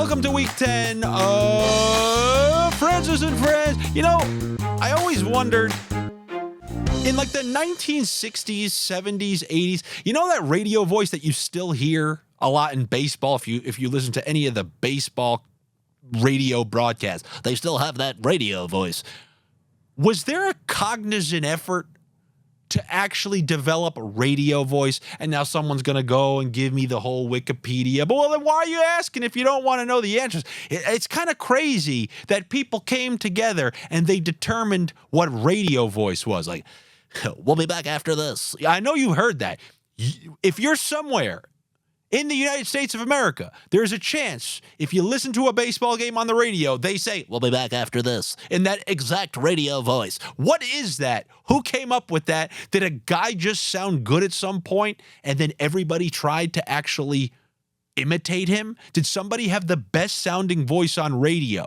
Welcome to week 10 of Francess and Friends. You know, I always wondered, in like the 1960s, 70s, 80s, you know that radio voice that you still hear a lot in baseball if you listen to any of the baseball radio broadcasts? They still have that radio voice. Was there a cognizant effort to actually develop a radio voice? And now someone's going to go and give me the whole Wikipedia. But well, then why are you asking if you don't want to know the answers? It's kind of crazy that people came together and they determined what radio voice was. Like, we'll be back after this. I know you heard that. If you're somewhere in the United States of America, there's a chance if you listen to a baseball game on the radio, they say, we'll be back after this, in that exact radio voice. What is that? Who came up with that? Did a guy just sound good at some point and then everybody tried to actually imitate him? Did somebody have the best sounding voice on radio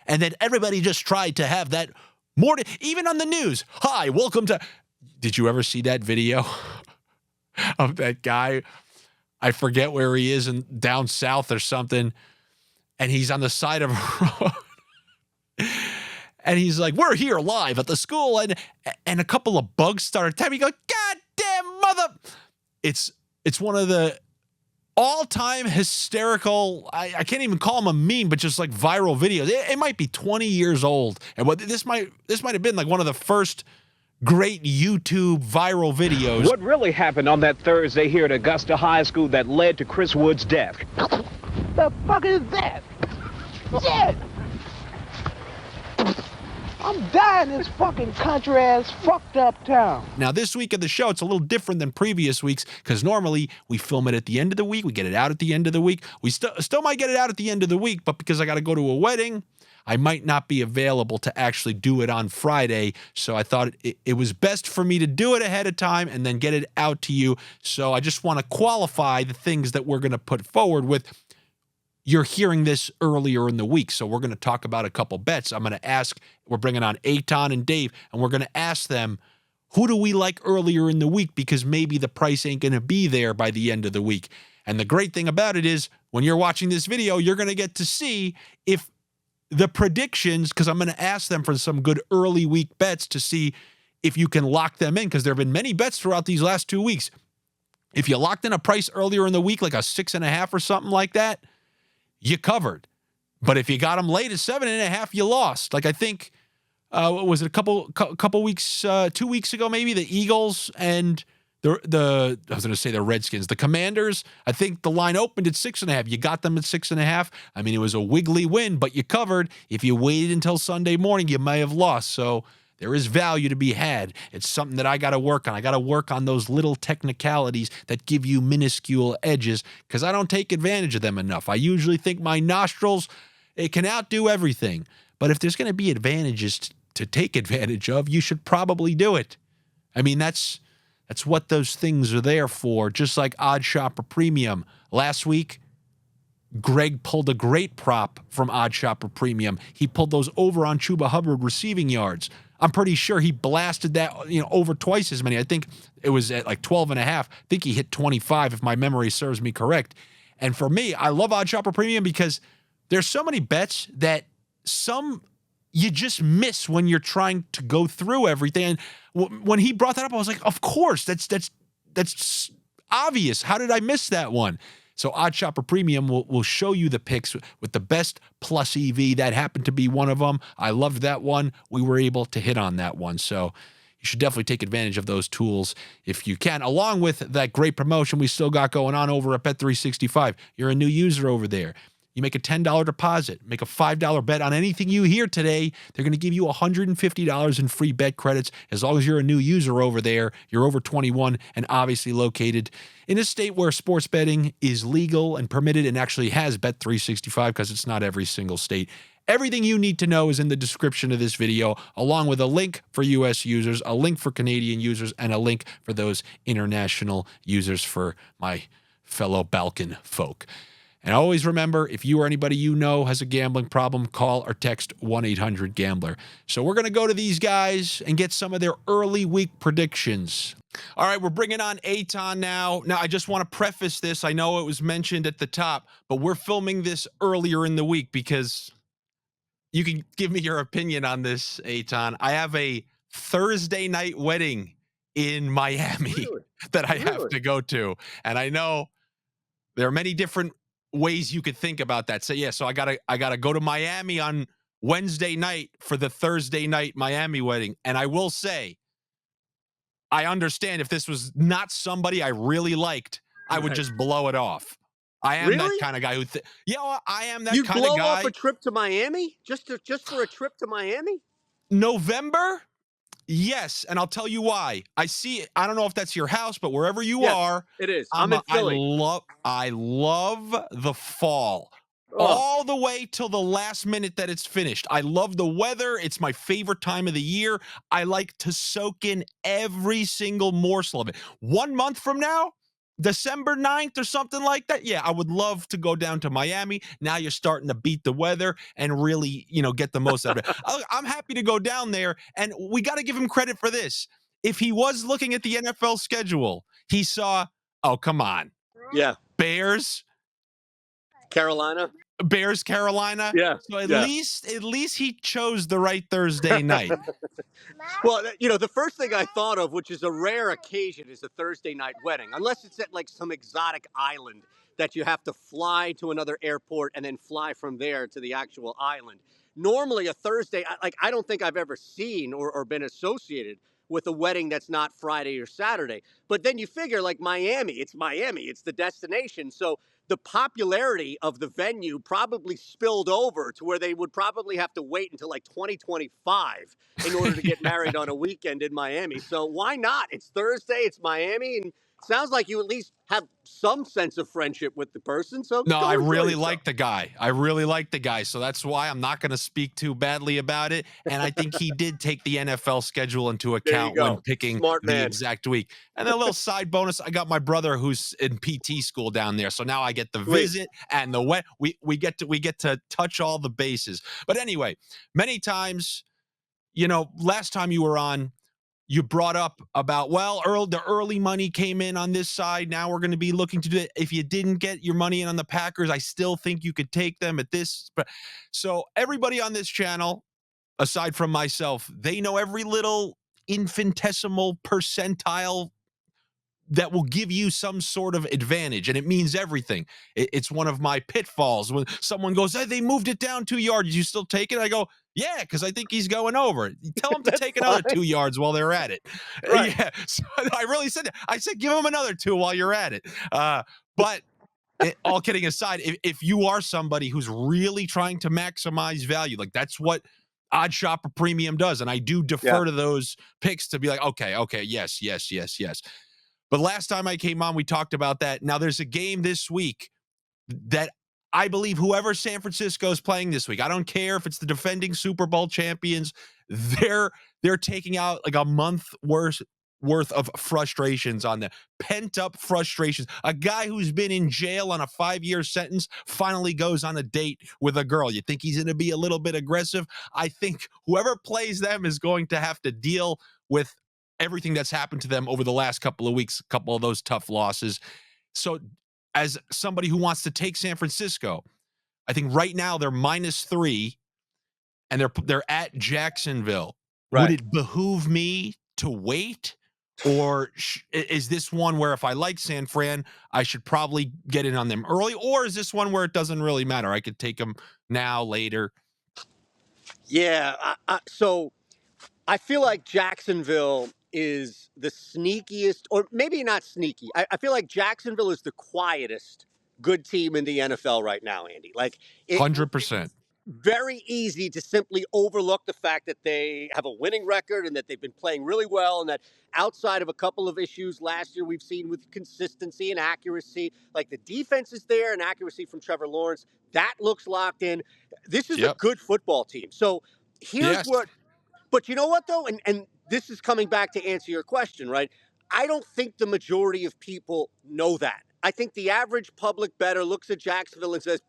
and then everybody just tried to have that more, even on the news? Hi, welcome to... Did you ever see that video of that guy? I forget where he is, down south or something, and he's on the side of a road, and he's like, we're here live at the school, and a couple of bugs started attacking. You go, God damn mother! It's one of the all-time hysterical, I can't even call them a meme, but just like viral videos. It might be 20 years old, and this might have been like one of the first great YouTube viral videos. What really happened on that Thursday here at Augusta High School that led to Chris Wood's death? The fuck is that? Shit! I'm dying in this fucking country-ass fucked up town. Now, this week of the show, it's a little different than previous weeks because normally we film it at the end of the week. We get it out at the end of the week. We still might get it out at the end of the week, but because I got to go to a wedding, I might not be available to actually do it on Friday, so I thought it was best for me to do it ahead of time and then get it out to you. So I just want to qualify the things that we're going to put forward with. You're hearing this earlier in the week, so we're going to talk about a couple bets. I'm going to ask, we're bringing on Eytan and Dave, and we're going to ask them, who do we like earlier in the week? Because maybe the price ain't going to be there by the end of the week. And the great thing about it is, when you're watching this video, you're going to get to see if the predictions, because I'm going to ask them for some good early week bets to see if you can lock them in, because there have been many bets throughout these last 2 weeks. If you locked in a price earlier in the week, like a 6.5 or something like that, you covered. But if you got them late at 7.5, you lost. Like I think, what was it, a couple weeks, 2 weeks ago maybe, the Eagles and I was going to say the Redskins, the Commanders, I think the line opened at 6.5. You got them at 6.5. I mean, it was a wiggly win, but you covered. If you waited until Sunday morning, you may have lost. So there is value to be had. It's something that I got to work on. I got to work on those little technicalities that give you minuscule edges because I don't take advantage of them enough. I usually think my nostrils, it can outdo everything. But if there's going to be advantages to take advantage of, you should probably do it. I mean, that's what those things are there for, just like Odd Shopper Premium. Last week, Greg pulled a great prop from Odd Shopper Premium. He pulled those over on Chuba Hubbard receiving yards. I'm pretty sure he blasted that, over twice as many. I think it was at like 12.5. I think he hit 25 if my memory serves me correct. And for me, I love Odd Shopper Premium because there's so many bets that some you just miss when you're trying to go through everything. And when he brought that up, I was like, of course, that's obvious. How did I miss that one? So Odd Shopper Premium will show you the picks with the best plus EV. That happened to be one of them. I loved that one. We were able to hit on that one. So you should definitely take advantage of those tools if you can, along with that great promotion we still got going on over at Bet365. You're a new user over there. You make a $10 deposit, make a $5 bet on anything you hear today. They're going to give you $150 in free bet credits as long as you're a new user over there. You're over 21 and obviously located in a state where sports betting is legal and permitted and actually has Bet365 because it's not every single state. Everything you need to know is in the description of this video, along with a link for U.S. users, a link for Canadian users, and a link for those international users for my fellow Balkan folk. And always remember, if you or anybody you know has a gambling problem, call or text 1-800-GAMBLER. So we're going to go to these guys and get some of their early week predictions. All right, we're bringing on Eytan now. Now, I just want to preface this. I know it was mentioned at the top, but we're filming this earlier in the week because you can give me your opinion on this, Eytan. I have a Thursday night wedding in Miami that I have to go to. And I know there are many different ways you could think about that. So yeah, so I gotta go to Miami on Wednesday night for the Thursday night Miami wedding. And I will say, I understand if this was not somebody I really liked, I would just blow it off. I am that kind of guy who, I am that You kind of blow guy. off a trip to Miami just for a trip to Miami? November, yes, and I'll tell you why. I see it. I don't know if that's your house, but wherever you are, it is. I'm in Philly. I love the fall. Oh. All the way till the last minute that it's finished. I love the weather. It's my favorite time of the year. I like to soak in every single morsel of it. 1 month from now, December 9th or something like that. Yeah, I would love to go down to Miami. Now you're starting to beat the weather and really, get the most out of it. I'm happy to go down there, and we got to give him credit for this. If he was looking at the NFL schedule, he saw, oh, come on. Yeah. Bears, Carolina. Yeah. So at least he chose the right Thursday night. Well, the first thing I thought of, which is a rare occasion, is a Thursday night wedding, unless it's at like some exotic island that you have to fly to another airport and then fly from there to the actual island. Normally, a Thursday, I don't think I've ever seen or been associated with a wedding that's not Friday or Saturday. But then you figure, like Miami, it's the destination. So the popularity of the venue probably spilled over to where they would probably have to wait until like 2025 in order to get married on a weekend in Miami. So why not? It's Thursday, it's Miami, and it sounds like you at least have some sense of friendship with the person. So no, I really like the guy. So that's why I'm not going to speak too badly about it. And I think he did take the NFL schedule into account when picking the exact week. And then a little side bonus, I got my brother who's in PT school down there. So now I get the visit and the wet. We get to touch all the bases. But anyway, many times, last time you were on, you brought up about, the early money came in on this side. Now we're going to be looking to do it. If you didn't get your money in on the Packers, I still think you could take them at this. So everybody on this channel, aside from myself, they know every little infinitesimal percentile that will give you some sort of advantage, and it means everything. It's one of my pitfalls. When someone goes, hey, they moved it down 2 yards, did you still take it? I go, yeah, because I think he's going over. Tell them to take another 2 yards while they're at it. Right. Yeah, so I really said that. I said, give them another 2 while you're at it. But all kidding aside, if you are somebody who's really trying to maximize value, like that's what Odd Shopper Premium does, and I do defer to those picks to be like, okay, yes. But last time I came on, we talked about that. Now there's a game this week that I believe whoever San Francisco is playing this week, I don't care if it's the defending Super Bowl champions, they're taking out like a month worth of frustrations on them. Pent up frustrations. A guy who's been in jail on a 5-year sentence finally goes on a date with a girl. You think he's going to be a little bit aggressive? I think whoever plays them is going to have to deal with everything that's happened to them over the last couple of weeks, a couple of those tough losses. So as somebody who wants to take San Francisco, I think right now they're -3 and they're at Jacksonville. Right. Would it behoove me to wait? Or is this one where if I like San Fran, I should probably get in on them early? Or is this one where it doesn't really matter? I could take them now, later. Yeah. So I feel like Jacksonville is the sneakiest, or maybe not sneaky. I feel like Jacksonville is the quietest good team in the NFL right now, Andy. 100%. Very easy to simply overlook the fact that they have a winning record and that they've been playing really well, and that outside of a couple of issues last year we've seen with consistency and accuracy, like the defense is there and accuracy from Trevor Lawrence, that looks locked in. This is a good football team. So here's what, but you know what though? And this is coming back to answer your question, right? I don't think the majority of people know that. I think the average public bettor looks at Jacksonville and says,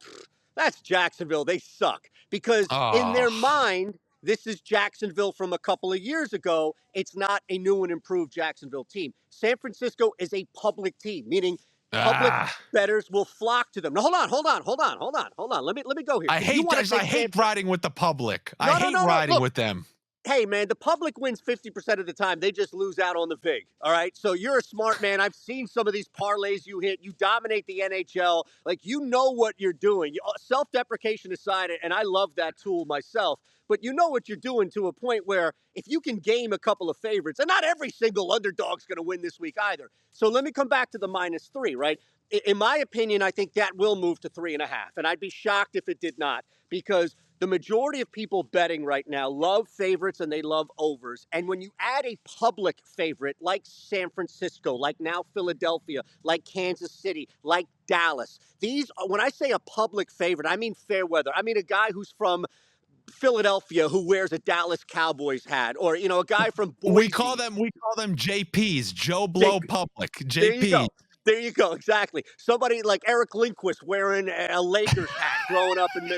that's Jacksonville. They suck. Because in Oh, their mind, this is Jacksonville from a couple of years ago. It's not a new and improved Jacksonville team. San Francisco is a public team, meaning public ah. bettors will flock to them. Now, hold on. Let me go here. I If you want to say hate riding with the public. No, I hate no. riding Look, with them. hey, man, the public wins 50% of the time. They just lose out on the vig. All right. So you're a smart man. I've seen some of these parlays you hit. You dominate the NHL. Like, you know what you're doing. Self-deprecation aside, and I love that tool myself, but you know what you're doing to a point where if you can game a couple of favorites, and not every single underdog's going to win this week either. So let me come back to the -3, right? In my opinion, I think that will move to 3.5. And I'd be shocked if it did not, because the majority of people betting right now love favorites and they love overs. And when you add a public favorite like San Francisco, like now Philadelphia, like Kansas City, like Dallas, when I say a public favorite, I mean fair weather. I mean a guy who's from Philadelphia who wears a Dallas Cowboys hat, or a guy from Boise. We call them JPs, Joe Blow Public. JP. There you go. Exactly. Somebody like Eric Lindquist wearing a Lakers hat growing up in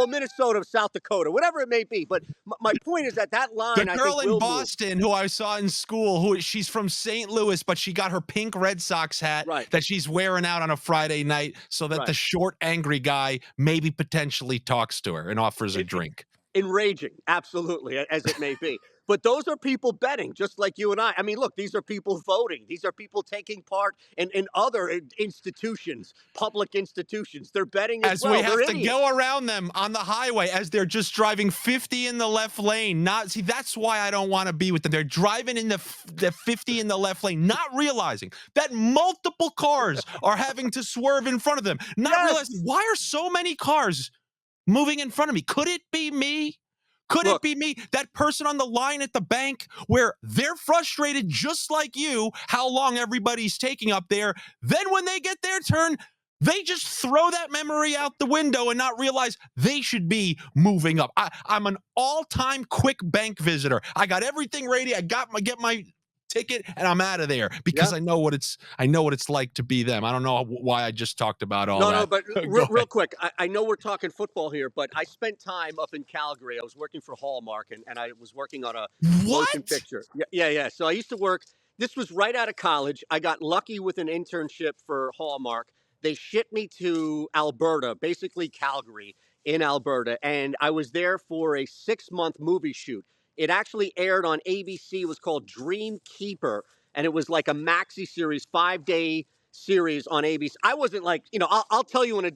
Minnesota, South Dakota, whatever it may be. But my point is that line, the girl in Boston who I saw in school, she's from St. Louis, but she got her pink Red Sox hat that she's wearing out on a Friday night so that the short, angry guy maybe potentially talks to her and offers a drink. Enraging, absolutely, as it may be. But those are people betting, just like you and I. I mean, look, these are people voting. These are people taking part in other institutions, public institutions. They're betting as well. We have to go around them on the highway as they're just driving 50 in the left lane. That's why I don't want to be with them. They're driving in the 50 in the left lane, not realizing that multiple cars are having to swerve in front of them. Not realizing, why are so many cars moving in front of me? Could it be me? Could it be me? That person on the line at the bank where they're frustrated just like you, how long everybody's taking up there. Then when they get their turn, they just throw that memory out the window and not realize they should be moving up. I'm an all-time quick bank visitor. I got everything ready. I get my ticket and I'm out of there because I know what it's like to be them. I don't know why I just talked about all that. No, but real quick, I know we're talking football here, but I spent time up in Calgary. I was working for Hallmark and I was working on a motion picture. Yeah. So I used to work. This was right out of college. I got lucky with an internship for Hallmark. They shipped me to Alberta, basically Calgary in Alberta, and I was there for a 6-month movie shoot. It actually aired on ABC. It was called Dream Keeper, and it was like a maxi series, 5-day series on ABC. I wasn't like, I'll tell you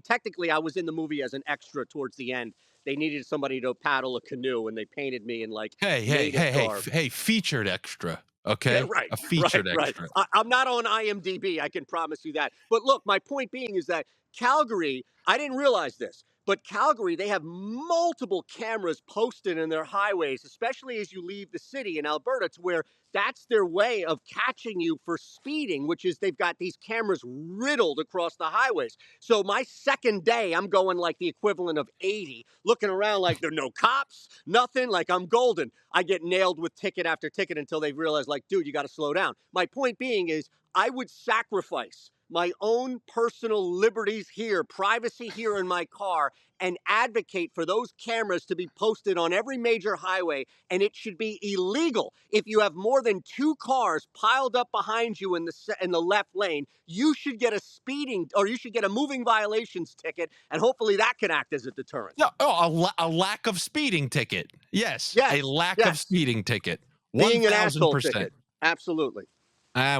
technically I was in the movie as an extra towards the end. They needed somebody to paddle a canoe, and they painted me in like hey, featured extra. Okay, yeah, a featured extra. I'm not on IMDb, I can promise you that. But look, my point being is that Calgary, I didn't realize this, but Calgary, they have multiple cameras posted in their highways, especially as you leave the city in Alberta, to where that's their way of catching you for speeding, which is they've got these cameras riddled across the highways. So my second day, I'm going like the equivalent of 80, looking around like there are no cops, nothing, like I'm golden. I get nailed with ticket after ticket until they realize, like, dude, you got to slow down. My point being is I would sacrifice my own personal liberties here, privacy here in my car, and advocate for those cameras to be posted on every major highway. And it should be illegal if you have more than 2 cars piled up behind you in the left lane. You should get a moving violations ticket, and hopefully that can act as a deterrent. No, a lack of speeding ticket. Yes, a lack of speeding ticket. Being an asshole ticket. Absolutely.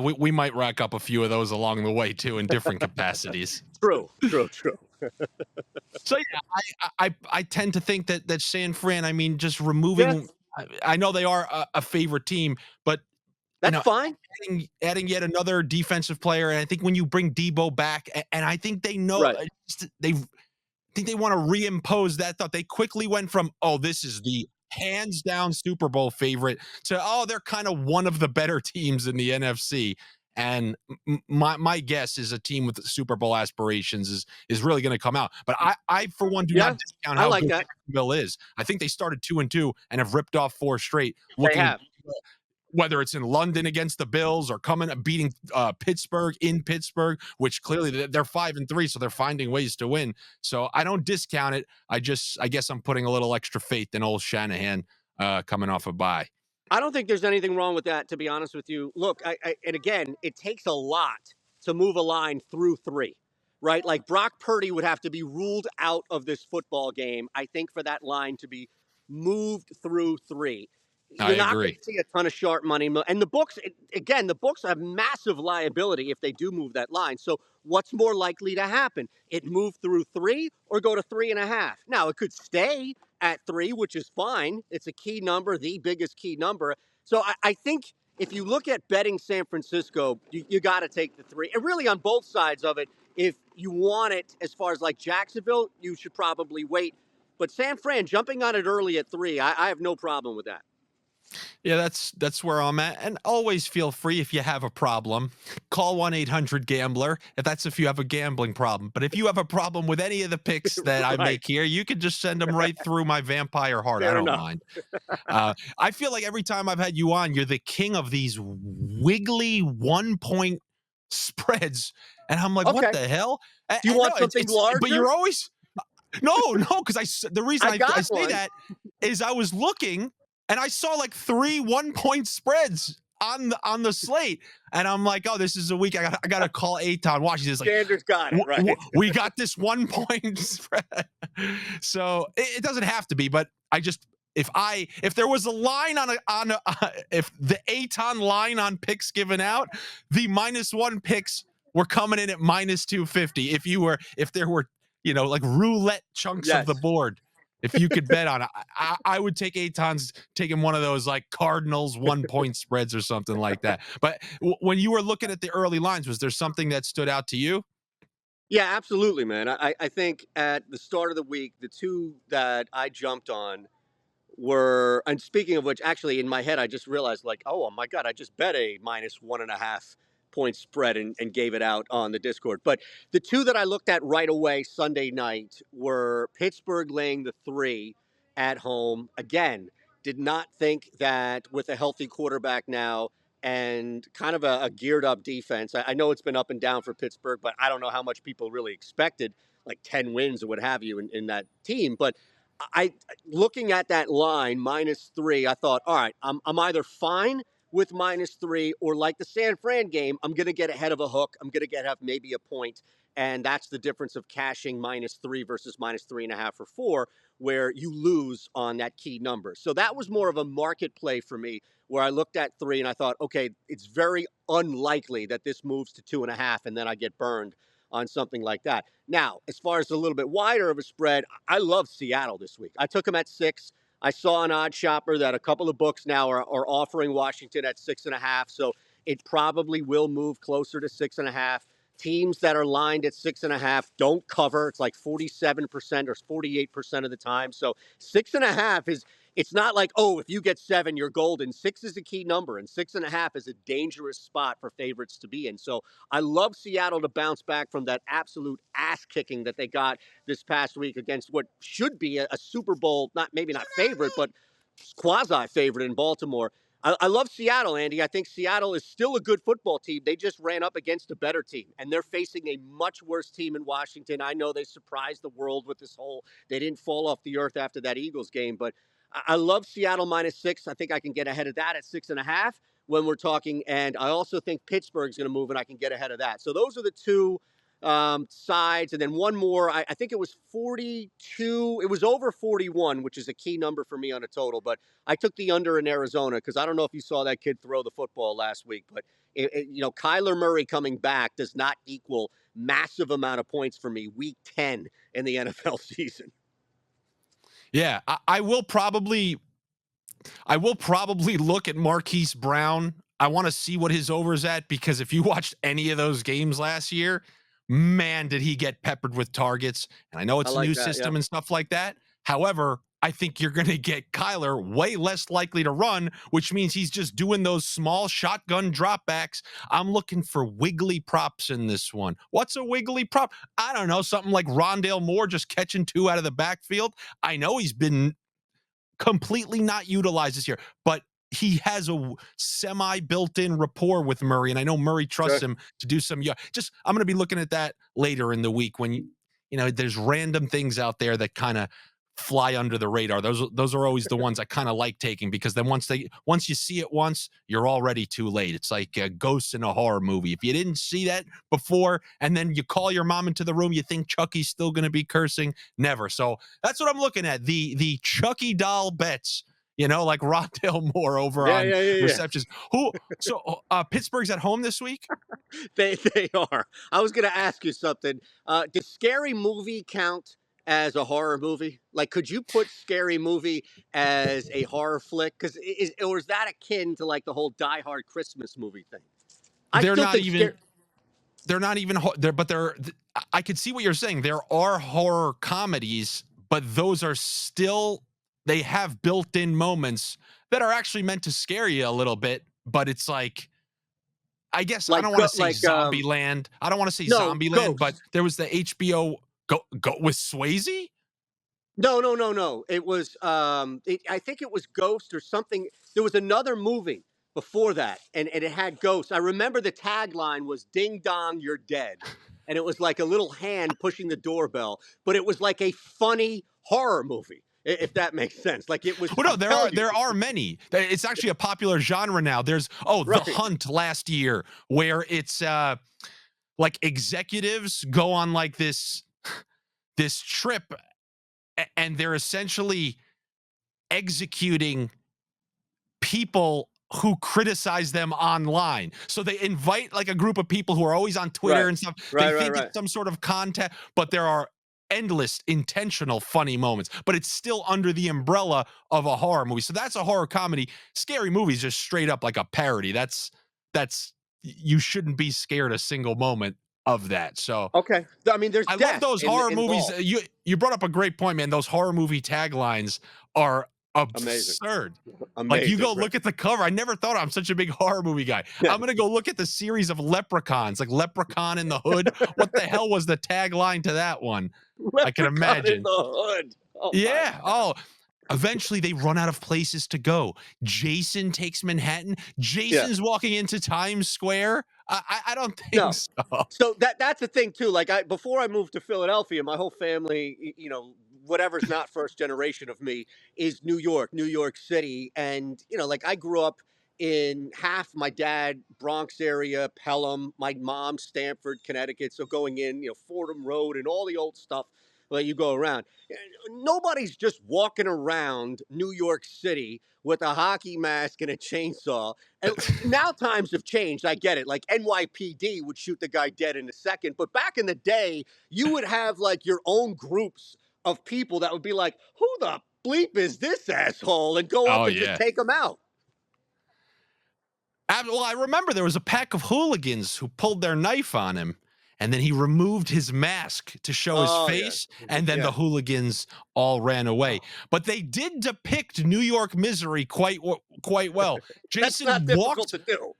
We might rack up a few of those along the way too in different capacities. True. So yeah, I tend to think that San Fran, I mean, just removing. Yes. I know they are a favorite team, but that's fine. Adding yet another defensive player, and I think when you bring Debo back, and I think they know they want to reimpose that thought. They quickly went from, this is the hands down Super Bowl favorite to, they're kind of one of the better teams in the NFC. And my guess is a team with Super Bowl aspirations is really going to come out. But I for one, do not discount how good Jacksonville is. I think they started 2-2 and have ripped off 4 straight. They have. whether it's in London against the Bills or beating Pittsburgh in Pittsburgh, which clearly they're 5-3, so they're finding ways to win. So I don't discount it. I guess I'm putting a little extra faith in old Shanahan coming off a bye. I don't think there's anything wrong with that, to be honest with you. Look, and again, it takes a lot to move a line through 3, right? Like Brock Purdy would have to be ruled out of this football game, I think, for that line to be moved through 3. I You're not going agree. to see a ton of sharp money. And the books, again, the books have massive liability if they do move that line. So what's more likely to happen? It move through 3 or go to 3.5? Now, it could stay at 3, which is fine. It's a key number, the biggest key number. So I think if you look at betting San Francisco, you got to take the 3. And really on both sides of it, if you want it as far as like Jacksonville, you should probably wait. But San Fran jumping on it early at 3, I have no problem with that. Yeah, that's where I'm at. And always feel free if you have a problem, call 1-800-GAMBLER if you have a gambling problem. But if you have a problem with any of the picks that I make here, you can just send them right through my vampire heart. Fair I don't enough. mind. I feel like every time I've had you on, you're the king of these wiggly 1-point spreads. And I'm like, Okay. what the hell? Do you want something larger? But you're always no, because the reason I say one. that is I was looking and I saw like 3 1-point spreads on the slate, and I'm like, oh, this is a week. I got to call Eytan. Watch this. Like, Sanders got it right. We got this 1-point spread, so it doesn't have to be. But I just if there was a line if the Eytan line on picks given out, the -1 picks were coming in at -250. If there were like roulette chunks of the board. If you could bet on it, I would take Eytan's taking one of those like Cardinals 1-point spreads or something like that. But when you were looking at the early lines, was there something that stood out to you? Yeah, absolutely, man. I think at the start of the week, the 2 that I jumped on were, and speaking of which, actually in my head, I just realized like, oh my God, I just bet a -1.5 point spread and gave it out on the Discord. But the 2 that I looked at right away Sunday night were Pittsburgh laying the 3 at home. Again, did not think that with a healthy quarterback now and kind of a geared up defense. I know it's been up and down for Pittsburgh, but I don't know how much people really expected, like 10 wins or what have you in that team. But I looking at that line -3, I thought, all right, I'm either fine with -3 or like the San Fran game, I'm going to get ahead of a hook. I'm going to have maybe a point. And that's the difference of cashing -3 versus -3.5 or 4, where you lose on that key number. So that was more of a market play for me, where I looked at 3 and I thought, okay, it's very unlikely that this moves to 2.5 and then I get burned on something like that. Now, as far as a little bit wider of a spread, I love Seattle this week. I took them at 6. I saw an odd shopper that a couple of books now are offering Washington at 6.5. So it probably will move closer to 6.5. Teams that are lined at 6.5 don't cover. It's like 47% or 48% of the time. So 6.5 is, it's not like, oh, if you get 7, you're golden. 6 is a key number, and 6.5 is a dangerous spot for favorites to be in. So I love Seattle to bounce back from that absolute ass kicking that they got this past week against what should be a Super Bowl, maybe not favorite, but quasi favorite in Baltimore. I love Seattle, Andy. I think Seattle is still a good football team. They just ran up against a better team, and they're facing a much worse team in Washington. I know they surprised the world with this whole, they didn't fall off the earth after that Eagles game, but I love Seattle -6. I think I can get ahead of that at 6.5 when we're talking. And I also think Pittsburgh's going to move, and I can get ahead of that. So those are the 2 sides. And then one more, I think it was 42. It was over 41, which is a key number for me on a total. But I took the under in Arizona because I don't know if you saw that kid throw the football last week. But, Kyler Murray coming back does not equal massive amount of points for me week 10 in the NFL season. Yeah, I will probably look at Marquise Brown. I want to see what his over's at, because if you watched any of those games last year, man, did he get peppered with targets. And I know it's a new system and stuff like that. However, I think you're going to get Kyler way less likely to run, which means he's just doing those small shotgun dropbacks. I'm looking for wiggly props in this one. What's a wiggly prop? I don't know. Something like Rondale Moore just catching 2 out of the backfield. I know he's been completely not utilized this year, but he has a semi built-in rapport with Murray, and I know Murray trusts him to do some. Just I'm going to be looking at that later in the week when there's random things out there that kind of fly under the radar. Those are always the ones I kind of like taking, because then once you see it once, you're already too late. It's like ghosts in a horror movie. If you didn't see that before and then you call your mom into the room, you think Chucky's still going to be cursing? Never. So that's what I'm looking at. The Chucky doll bets. Like Rondale Moore over on receptions. So Pittsburgh's at home this week? They are. I was going to ask you something. Does Scary Movie count as a horror movie? Like, could you put Scary Movie as a horror flick? Or is that akin to like the whole Die Hard Christmas movie thing? They're not even, I could see what you're saying. There are horror comedies, but those are still, they have built-in moments that are actually meant to scare you a little bit, but it's like, I guess I don't want to say Zombieland. I don't want to say Zombieland, but there was the HBO go with Swayze. No. It was, I think it was Ghost or something. There was another movie before that, and it had ghosts. I remember the tagline was "Ding Dong, You're Dead," and it was like a little hand pushing the doorbell, but it was like a funny horror movie, if that makes sense. Like it was. Well, no, there are many. It's actually a popular genre now. There's The Hunt last year, where it's like executives go on like this trip, and they're essentially executing people who criticize them online. So they invite like a group of people who are always on Twitter and stuff. They think it's some sort of content, but there are endless intentional funny moments, but it's still under the umbrella of a horror movie. So that's a horror comedy. Scary Movie's just straight up like a parody. That's you shouldn't be scared a single moment of that. So okay, I mean, I love those horror movies. You brought up a great point, man. Those horror movie taglines are absurd. Amazing. Like you go look at the cover. I never thought I'm such a big horror movie guy. Yeah. I'm gonna go look at the series of Leprechauns, like Leprechaun in the Hood. What the hell was the tagline to that one? I can imagine. In the Hood. Oh, yeah. Oh, eventually they run out of places to go. Jason takes Manhattan. Jason's walking into Times Square. I don't think so. So that's the thing too. Like before I moved to Philadelphia, my whole family, whatever's not first generation of me is New York City. And, like I grew up in half my dad, Bronx area, Pelham, my mom, Stamford, Connecticut. So going in, Fordham Road and all the old stuff that you go around. Nobody's just walking around New York City with a hockey mask and a chainsaw. And now times have changed. I get it. Like NYPD would shoot the guy dead in a second. But back in the day, you would have like your own groups of people that would be like, who the bleep is this asshole? And go up and just take him out. Well, I remember there was a pack of hooligans who pulled their knife on him, and then he removed his mask to show his face, and then the hooligans all ran away. But they did depict New York misery quite well. Jason That's not difficult to do.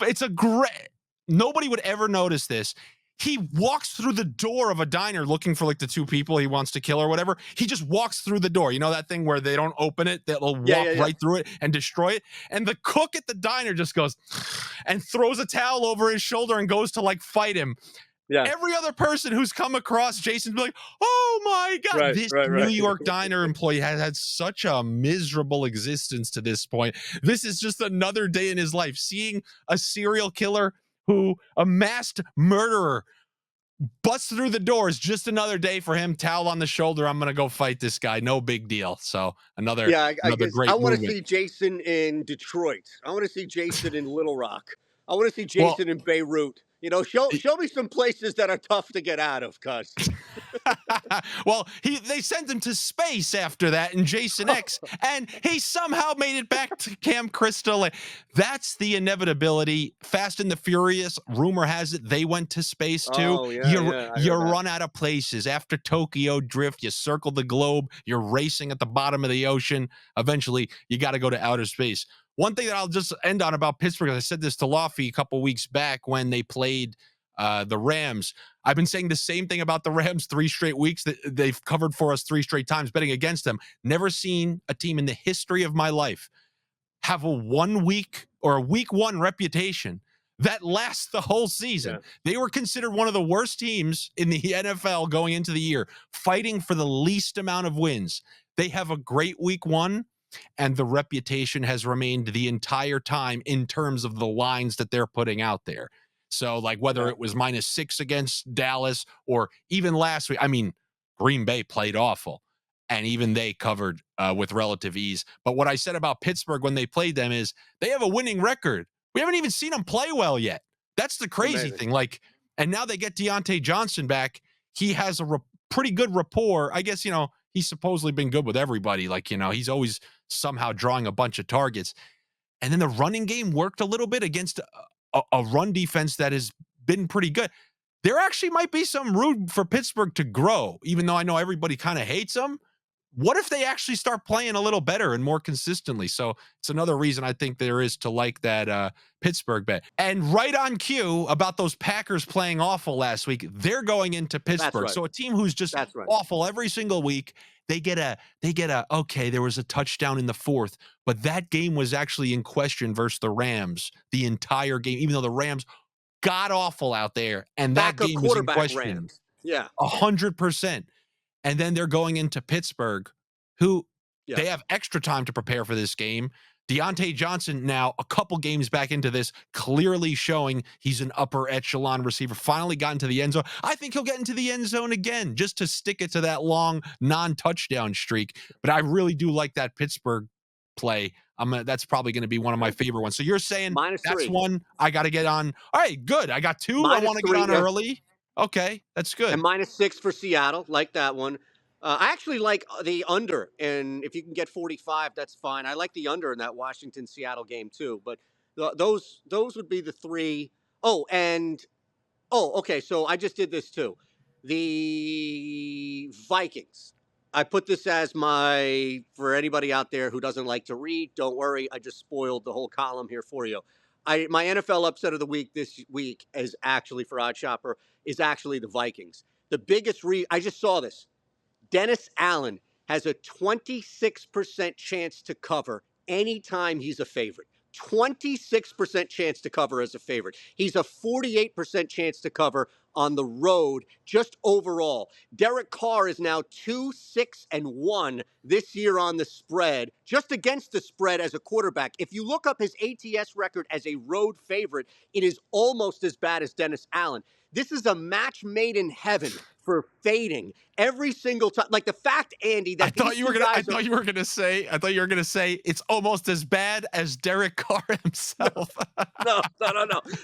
It's a great. Nobody would ever notice this. He walks through the door of a diner looking for like the two people he wants to kill or whatever. He just walks through the door. You know that thing where they don't open it, they'll walk right through it and destroy it. And the cook at the diner just goes and throws a towel over his shoulder and goes to like fight him. Yeah. Every other person who's come across Jason's be like, oh my God, this New York diner employee has had such a miserable existence to this point. This is just another day in his life. Seeing a serial killer a masked murderer busts through the doors, just another day for him. Towel on the shoulder. I'm going to go fight this guy. No big deal. So another great I want to see Jason in Detroit. I want to see Jason in Little Rock. I want to see Jason in Beirut. Show me some places that are tough to get out of, cuz. Well, they sent him to space after that in Jason X, and he somehow made it back to Camp Crystal. That's the inevitability. Fast and the Furious, rumor has it, they went to space too. Oh, you run out of places. After Tokyo Drift, you circle the globe, you're racing at the bottom of the ocean. Eventually, you got to go to outer space. One thing that I'll just end on about Pittsburgh, I said this to Loughy a couple weeks back when they played The Rams, I've been saying the same thing about the Rams 3 straight weeks that they've covered for us 3 straight times betting against them. Never seen a team in the history of my life have a 1 week or a week 1 reputation that lasts the whole season. Yeah. They were considered one of the worst teams in the NFL going into the year, fighting for the least amount of wins. They have a great week 1, and the reputation has remained the entire time in terms of the lines that they're putting out there. So, like, whether it was -6 against Dallas or even last week, I mean, Green Bay played awful, and even they covered with relative ease. But what I said about Pittsburgh when they played them is they have a winning record. We haven't even seen them play well yet. That's the crazy thing. Like, and now they get Deontay Johnson back. He has a pretty good rapport. I guess, he's supposedly been good with everybody. Like, he's always somehow drawing a bunch of targets. And then the running game worked a little bit against a run defense that has been pretty good. There actually might be some room for Pittsburgh to grow, even though I know everybody kind of hates them. What if they actually start playing a little better and more consistently? So it's another reason I think there is to like that Pittsburgh bet. And right on cue about those Packers playing awful last week, they're going into Pittsburgh. Right. So a team who's just awful every single week, they get a, okay, there was a touchdown in the 4th, but that game was actually in question versus the Rams the entire game, even though the Rams got awful out there. And that game was in question. Rams. Yeah. 100%. And then they're going into Pittsburgh, who they have extra time to prepare for this game. Deontay Johnson now, a couple games back into this, clearly showing he's an upper echelon receiver, finally got into the end zone. I think he'll get into the end zone again just to stick it to that long non-touchdown streak. But I really do like that Pittsburgh play. That's probably going to be one of my favorite ones. So you're saying that's one I got to get on. All right, good. I got 2 I want to get on early. Okay, that's good. And -6 for Seattle, like that one. I actually like the under, and if you can get 45, that's fine. I like the under in that Washington-Seattle game too. But those would be the 3. Okay. So I just did this too. The Vikings. I put this as for anybody out there who doesn't like to read, don't worry. I just spoiled the whole column here for you. My NFL upset of the week this week is actually for Odd Shopper is actually the Vikings. The biggest I just saw this. Dennis Allen has a 26% chance to cover anytime he's a favorite. 26% chance to cover as a favorite. He's a 48% chance to cover on the road just overall. Derek Carr is now 2-6-1 this year on the spread, just against the spread as a quarterback. If you look up his ATS record as a road favorite, it is almost as bad as Dennis Allen. This is a match made in heaven for fading every single time. Like the fact, Andy, that I thought you were gonna say it's almost as bad as Derek Carr himself. No.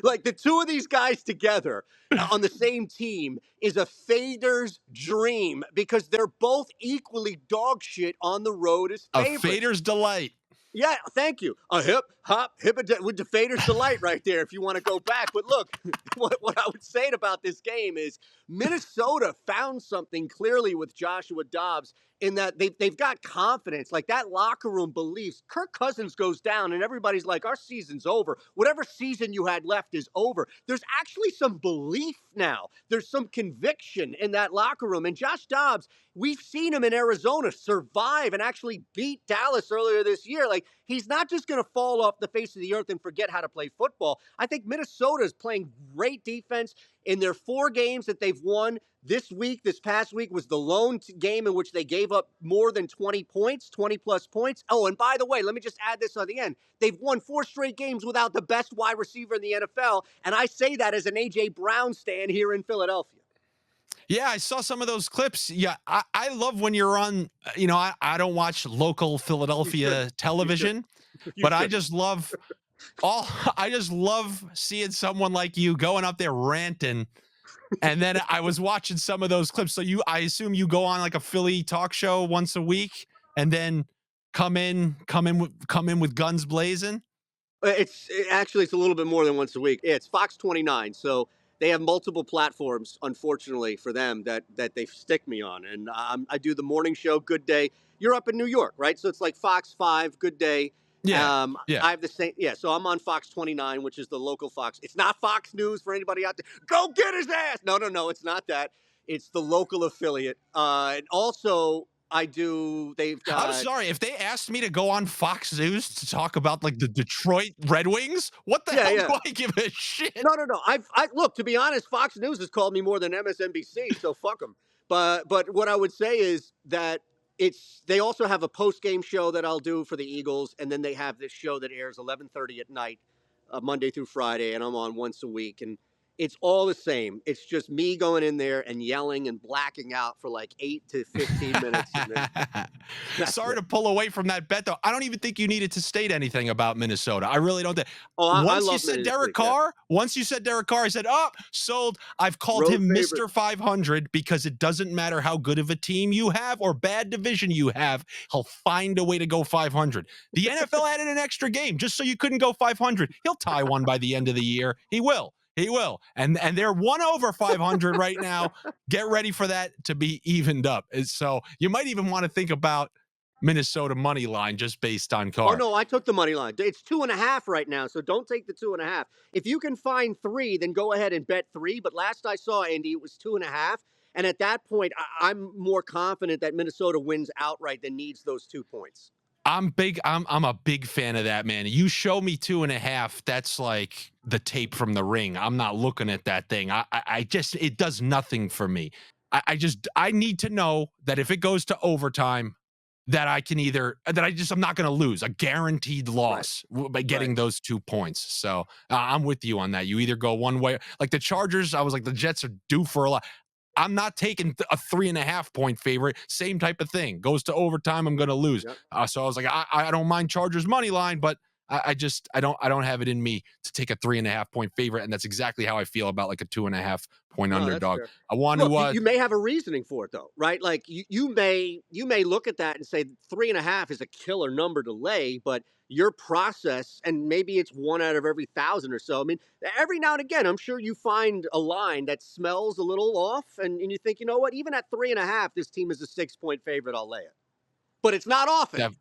Like the two of these guys together on the same team is a fader's dream because they're both equally dog shit on the road as favorites. A fader's delight. Yeah, thank you. A hip hop with the fader's delight right there if you want to go back. But look, what I would say about this game is Minnesota found something clearly with Joshua Dobbs in that they've got confidence. Like that locker room believes. Kirk Cousins goes down and everybody's like, our season's over. Whatever season you had left is over. There's actually some belief now. There's some conviction in that locker room. And Josh Dobbs, we've seen him in Arizona survive and actually beat Dallas earlier this year. Like, he's not just going to fall off the face of the earth and forget how to play football. I think Minnesota is playing great defense in their 4 games that they've won. This past week was the lone game in which they gave up more than 20 points, 20-plus points. Oh, and by the way, let me just add this on the end. They've won 4 straight games without the best wide receiver in the NFL, and I say that as an A.J. Brown stan here in Philadelphia. Yeah, I saw some of those clips. Yeah, I love when you're on, I don't watch local Philadelphia television, but I just love seeing someone like you going up there ranting. And then I was watching some of those clips. So I assume you go on like a Philly talk show once a week and then come in with guns blazing. It's a little bit more than once a week. It's Fox 29. So they have multiple platforms, unfortunately for them, that they stick me on. And I do the morning show, Good Day. You're up in New York, right? So it's like Fox 5, Good Day. Yeah. Yeah. I have the same. Yeah, so I'm on Fox 29, which is the local Fox. It's not Fox News for anybody out there. Go get his ass. No, no, no. It's not that. It's the local affiliate. And also, I do. They've I'm got. sorry if they asked me to go on Fox News to talk about like the Detroit Red Wings. What the Yeah, hell do yeah. I give a shit? No, no, no. I look. To be honest, Fox News has called me more than MSNBC, so fuck them. But what I would say is that they also have a post game show that I'll do for the Eagles, and then they have this show that airs 11:30 at night, Monday through Friday, and I'm on once a week, and it's all the same. It's just me going in there and yelling and blacking out for like 8 to 15 minutes, and then that's Sorry it. to pull away from that bet, though. I don't even think you needed to state anything about Minnesota. I really don't. Oh, I Once you love said Derek Minnesota. Yeah. Carr, I said, oh, sold. I've called Road him favorite. Mr. 500 because it doesn't matter how good of a team you have or bad division you have. He'll find a way to go 500. The NFL added an extra game just so you couldn't go 500. He'll tie one by the end of the year. He will. He will. And they're 1 over 500 right now. Get ready for that to be evened up. So you might even want to think about Minnesota money line just based on Oh Carr. no, I took the money line. It's 2.5 right now, so don't take the 2.5. If you can find 3, then go ahead and bet 3. But last I saw, Andy, it was 2.5. And at that point, I'm more confident that Minnesota wins outright than needs those 2 points. I'm a big fan of that, man. You show me 2.5, that's like the tape from the ring. I'm not looking at that thing. I just, it does nothing for me. I need to know that if it goes to overtime, that I'm not going to lose a guaranteed loss by getting those 2 points. So I'm with you on that. You either go one way, like the Chargers. I was like, the Jets are due for a lot. I'm not taking a 3.5 point favorite. Same type of thing. Goes to overtime, I'm going to lose. Yep. So I was like, I don't mind Chargers money line, but I don't have it in me to take a 3.5 point favorite, and that's exactly how I feel about like a 2.5 point No, that's underdog. fair. I want Look, to. you may have a reasoning for it though, right? Like you may look at that and say 3.5 is a killer number to lay, but your process, and maybe it's 1 out of every 1,000 or so. I mean, every now and again, I'm sure you find a line that smells a little off, and you think, you know what? Even at 3.5, this team is a 6 point favorite. I'll lay it, but it's not often.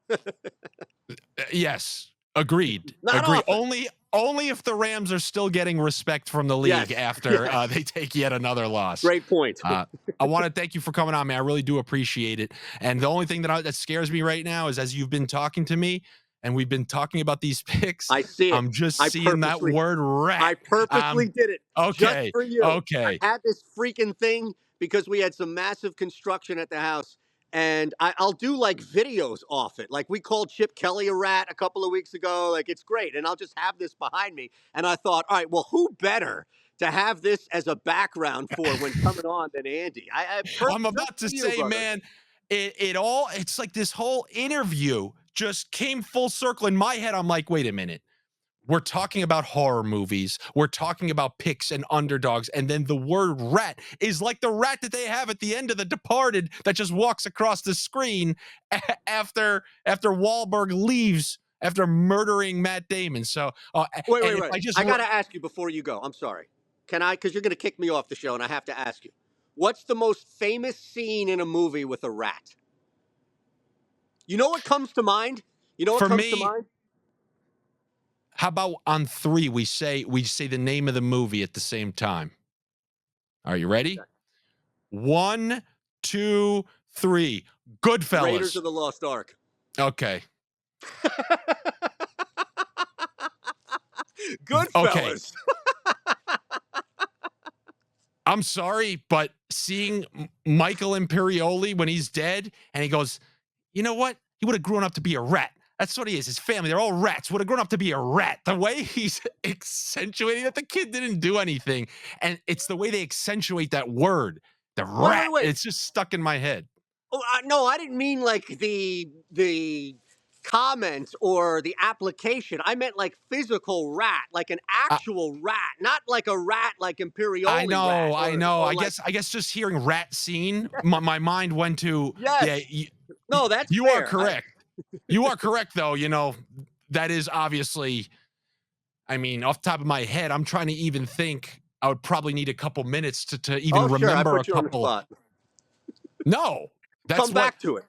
Yes, agreed. Not Agree. often. Only if the Rams are still getting respect from the league Yes. after they take yet another loss. Great point. I want to thank you for coming on, man. I really do appreciate it. And the only thing that scares me right now is as you've been talking to me and we've been talking about these picks, I see it. I'm just seeing that word rat. I purposely did it just Okay. for you. Okay. I had this freaking thing because we had some massive construction at the house, and I'll do like videos off it. Like we called Chip Kelly a rat a couple of weeks ago. Like it's great, and I'll just have this behind me. And I thought, all right, well, who better to have this as a background for when coming on than Andy? I'm about to say, man, it's like this whole interview just came full circle in my head. I'm like, wait a minute. We're talking about horror movies. We're talking about picks and underdogs. And then the word rat is like the rat that they have at the end of The Departed that just walks across the screen after Wahlberg leaves after murdering Matt Damon. So, wait. I got to ask you before you go. I'm sorry. Can I? Because you're going to kick me off the show, and I have to ask you. What's the most famous scene in a movie with a rat? You know what comes to mind? To mind? How about on 3 we say the name of the movie at the same time? Are you ready? Okay. 1, 2, 3. Goodfellas. Raiders of the Lost Ark. Okay. Goodfellas. Okay. I'm sorry, but seeing Michael Imperioli when he's dead and he goes, you know what? He would have grown up to be a rat. That's what he is. His family, they're all rats. Would have grown up to be a rat. The way he's accentuating that the kid didn't do anything. And it's the way they accentuate that word, the rat. Wait. It's just stuck in my head. Oh, no, I didn't mean like the comment or the application. I meant like physical rat, like an actual rat, not like a rat like Imperioli. I know. Or I guess just hearing rat scene, my mind went to yes. Yeah. No, that's you fair. are correct. You are correct, though. You know, that is obviously, I mean, off the top of my head, I'm trying to even think. I would probably need a couple minutes to even remember sure. I put you a couple. On the spot. No, that's Come back to it.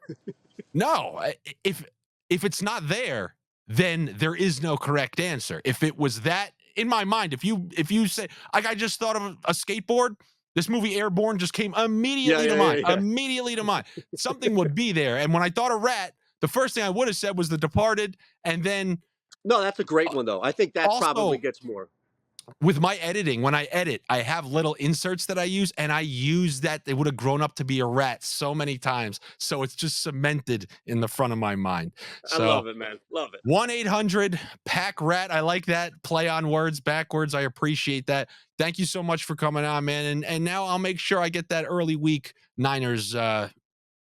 No, if it's not there, then there is no correct answer. If it was that, in my mind, if you say, like, I just thought of a skateboard, this movie Airborne just came immediately to mind. Yeah. Immediately to mind. Something would be there. And when I thought of Rat, the first thing I would have said was The Departed. And then No, that's a great one, though. I think that probably also, gets more. with my editing, when I edit, I have little inserts that I use, and I use that. They would have grown up to be a rat so many times. So it's just cemented in the front of my mind. I So love it, man. Love it. 1-800-PACK-RAT. I like that play on words backwards. I appreciate that. Thank you so much for coming on, man. And now I'll make sure I get that early week Niners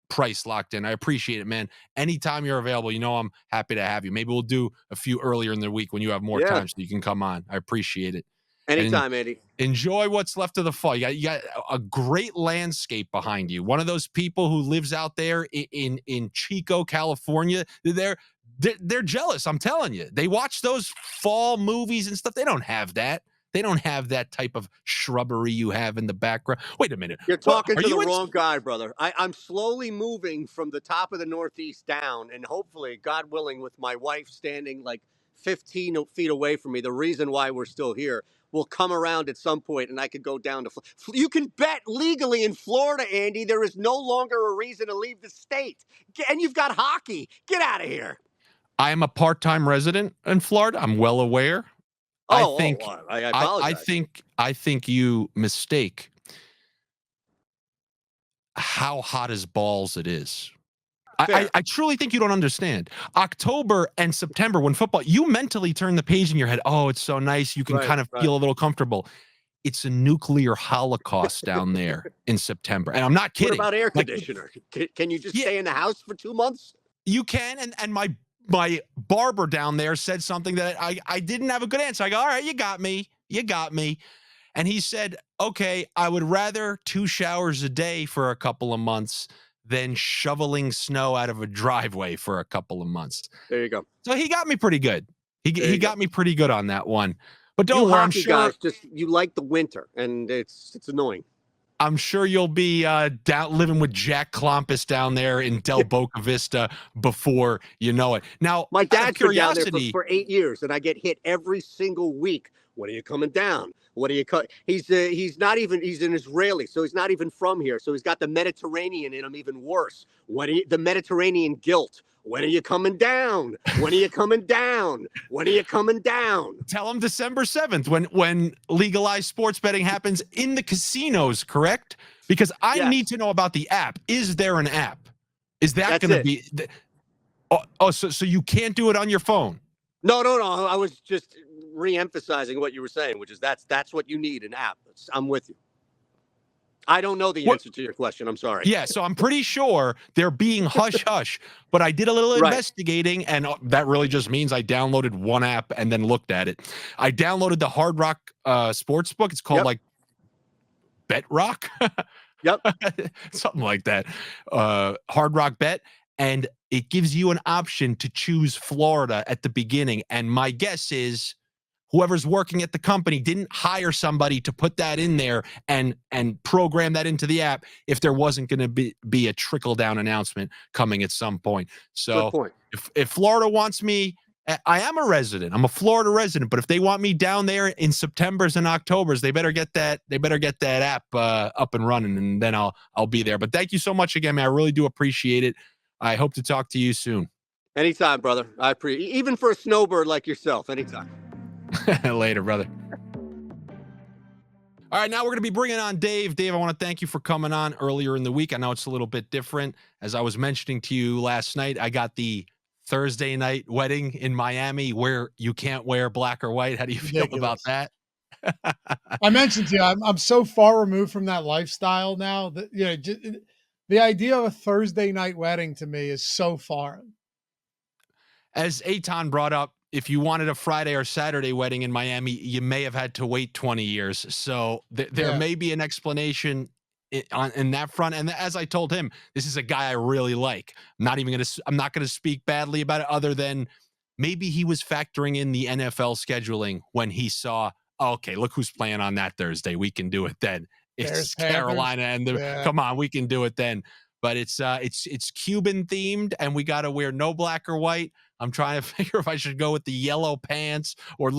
price locked in. I appreciate it, man. Anytime you're available, I'm happy to have you. Maybe we'll do a few earlier in the week when you have more time so you can come on. I appreciate it. Anytime, Andy. Enjoy what's left of the fall. You got a great landscape behind you. One of those people who lives out there in Chico, California. They're jealous. I'm telling you. They watch those fall movies and stuff. They don't have that. They don't have that type of shrubbery you have in the background. Wait a minute. You're talking to the wrong guy, brother. I'm slowly moving from the top of the Northeast down, and hopefully, God willing, with my wife standing like 15 feet away from me, the reason why we're still here will come around at some point, and I could go down to you can bet legally in Florida, Andy, there is no longer a reason to leave the state. And you've got hockey. Get out of here. I am a part-time resident in Florida. I'm well aware. I apologize. I think you mistake how hot as balls it is. I truly think you don't understand. October and September, when football, you mentally turn the page in your head. Oh, it's so nice. You can kind of feel a little comfortable. It's a nuclear holocaust down there in September. And I'm not kidding. What about air conditioner? Can you just stay in the house for 2 months? You can. And my barber down there said something that I didn't have a good answer. I go, all right, you got me. And he said, okay, I would rather 2 showers a day for a couple of months than shoveling snow out of a driveway for a couple of months. There you go. So he got me pretty good. He got me pretty good on that one. But don't worry, I'm sure guys, you like the winter, and it's annoying. I'm sure you'll be down living with Jack Klompus down there in Del Boca Vista before you know it. Now, my dad's been down there for 8 years, and I get hit every single week. When are you coming down? What are you cut? He's an Israeli, so he's not even from here. So he's got the Mediterranean in him, even worse. The Mediterranean guilt? When are you coming down? When are you coming down? When are you coming down? Tell him December 7th when legalized sports betting happens in the casinos, correct? Because I need to know about the app. Is there an app? Is that going to be? So you can't do it on your phone? No. I was just re-emphasizing what you were saying, which is that's what you need, an app. I'm with you. I don't know the answer to your question. I'm sorry. Yeah, so I'm pretty sure they're being hush-hush, but I did a little investigating, and that really just means I downloaded one app and then looked at it. I downloaded the Hard Rock Sportsbook. It's called like Bet Rock. Yep. Something like that. Hard Rock Bet. And it gives you an option to choose Florida at the beginning. And my guess is whoever's working at the company didn't hire somebody to put that in there and program that into the app if there wasn't going to be a trickle-down announcement coming at some point. So if Florida wants me, I am a resident. I'm a Florida resident, but if they want me down there in Septembers and Octobers, they better get that app up and running, and then I'll be there. But thank you so much again, man. I really do appreciate it. I hope to talk to you soon. Anytime, brother. I appreciate, even for a snowbird like yourself. Anytime. Later, brother. All right, now we're going to be bringing on Dave. Dave, I want to thank you for coming on earlier in the week. I know it's a little bit different. As I was mentioning to you last night, I got the Thursday night wedding in Miami where you can't wear black or white. How do you feel about that? I mentioned to you, I'm so far removed from that lifestyle now that the idea of a Thursday night wedding to me is so foreign. As Eytan brought up, if you wanted a Friday or Saturday wedding in Miami, you may have had to wait 20 years. So there may be an explanation in that front. And as I told him, this is a guy I really like. I'm not going to speak badly about it, other than maybe he was factoring in the NFL scheduling when he saw, okay, look who's playing on that Thursday. We can do it then. It's Carolina, and come on, we can do it then. But it's Cuban themed, and we got to wear no black or white. I'm trying to figure if I should go with the yellow pants or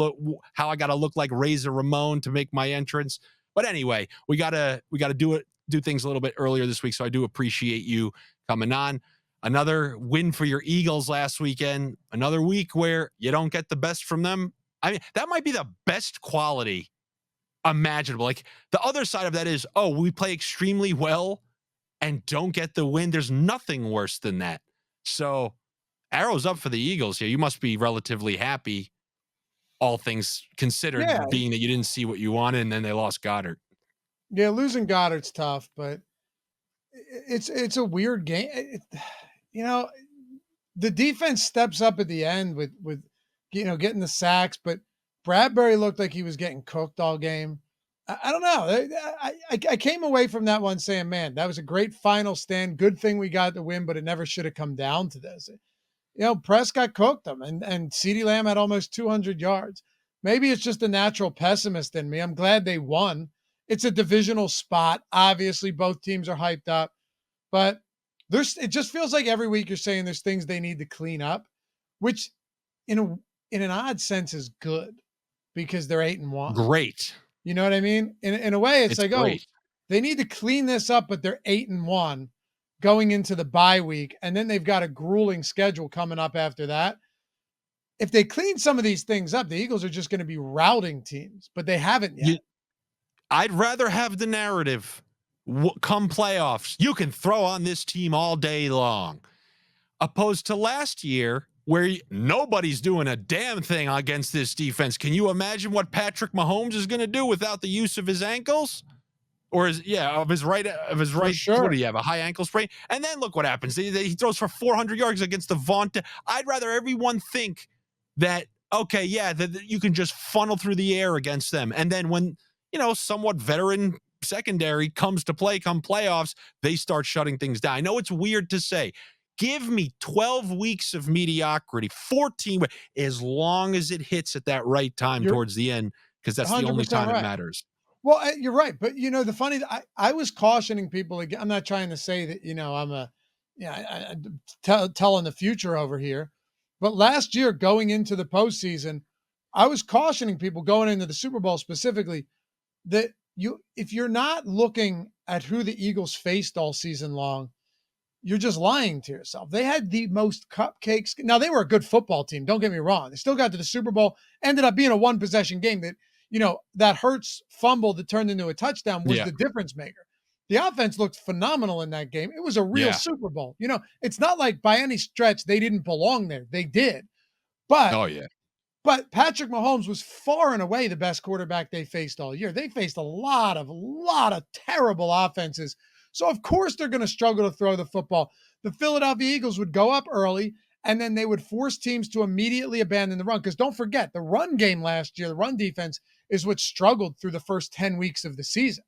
how I got to look like Razor Ramon to make my entrance. But anyway, we gotta do things a little bit earlier this week. So I do appreciate you coming on. Another win for your Eagles last weekend. Another week where you don't get the best from them. I mean, that might be the best quality imaginable. Like the other side of that is, oh, we play extremely well and don't get the win. There's nothing worse than that. So arrows up for the Eagles here. You must be relatively happy, all things considered, Yeah. being that you didn't see what you wanted and then they lost Goddard. Yeah, losing Goddard's tough, but it's a weird game. You know, the defense steps up at the end with getting the sacks, but Bradbury looked like he was getting cooked all game. I don't know. I came away from that one saying, man, that was a great final stand. Good thing we got the win, but it never should have come down to this. Prescott cooked them, and CeeDee Lamb had almost 200 yards. Maybe it's just a natural pessimist in me. I'm glad they won. It's a divisional spot. Obviously, both teams are hyped up, but it just feels like every week you're saying there's things they need to clean up, which in an odd sense is good because they're 8-1. Great. You know what I mean? In a way, it's like, great. oh, they need to clean this up, but they're 8-1 going into the bye week, and then they've got a grueling schedule coming up after that. If they clean some of these things up, the Eagles are just going to be routing teams, but they haven't yet. I'd rather have the narrative come playoffs. You can throw on this team all day long, opposed to last year where nobody's doing a damn thing against this defense. Can you imagine what Patrick Mahomes is going to do without the use of his ankles? Or of his right. Sure. What do you have? A high ankle sprain? And then look what happens. He throws for 400 yards against Devonta. I'd rather everyone think that, okay, yeah, that you can just funnel through the air against them. And then when, somewhat veteran secondary comes to play come playoffs, they start shutting things down. I know it's weird to say. Give me 12 weeks of mediocrity, 14, as long as it hits at that right time towards the end, because that's the only time it matters. Well, you're right. But, the funny, I was cautioning people again. I'm not trying to say that, I'm telling the future over here. But last year, going into the postseason, I was cautioning people going into the Super Bowl specifically that if you're not looking at who the Eagles faced all season long, you're just lying to yourself. They had the most cupcakes. Now, they were a good football team. Don't get me wrong. They still got to the Super Bowl, ended up being a one-possession game that, that Hurts fumble that turned into a touchdown was the difference maker. The offense looked phenomenal in that game. It was a real Super Bowl. It's not like by any stretch they didn't belong there. They did. But But Patrick Mahomes was far and away the best quarterback they faced all year. They faced a lot of terrible offenses. So of course they're going to struggle to throw the football. The Philadelphia Eagles would go up early, and then they would force teams to immediately abandon the run. Because don't forget, the run game last year, the run defense is what struggled through the first 10 weeks of the season.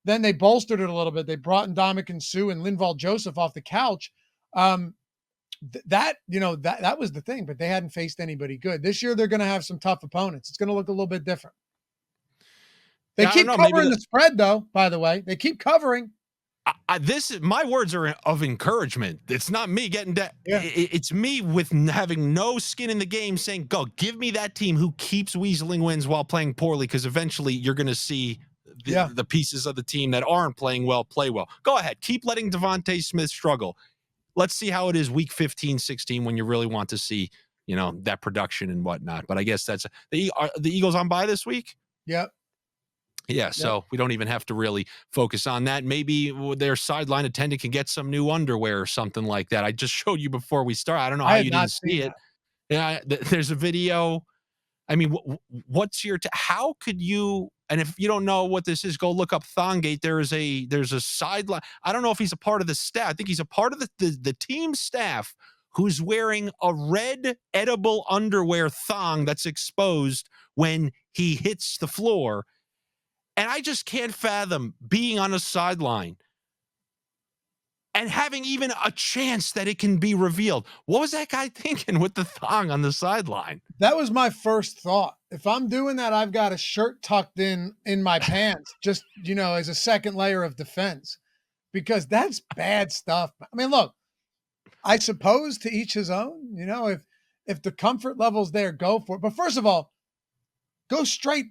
Then they bolstered it a little bit. They brought in Ndamukong Suh and Linval Joseph off the couch. That was the thing, but they hadn't faced anybody good. This year, they're going to have some tough opponents. It's going to look a little bit different. They keep covering the spread, though, by the way. They keep covering. My words are of encouragement. It's not me getting that. Yeah. It's me with having no skin in the game saying, go, give me that team who keeps weaseling wins while playing poorly, because eventually you're going to see the pieces of the team that aren't playing well play well. Go ahead. Keep letting Devontae Smith struggle. Let's see how it is week 15, 16 when you really want to see, that production and whatnot. But I guess that's the Eagles on bye this week. Yep. Yeah, so we don't even have to really focus on that. Maybe their sideline attendant can get some new underwear or something like that. I just showed you before we start. I don't know how you didn't see it. Yeah, there's a video. I mean, what's your how could you? And if you don't know what this is, go look up Thongate. There's a sideline. I don't know if he's a part of the staff. I think he's a part of the team staff who's wearing a red edible underwear thong that's exposed when he hits the floor. And I just can't fathom being on a sideline and having even a chance that it can be revealed. What was that guy thinking with the thong on the sideline? That was my first thought. If I'm doing that, I've got a shirt tucked in my pants, just, as a second layer of defense, because that's bad stuff. I mean, look, I suppose to each his own. If the comfort level's there, go for it. But first of all, go straight.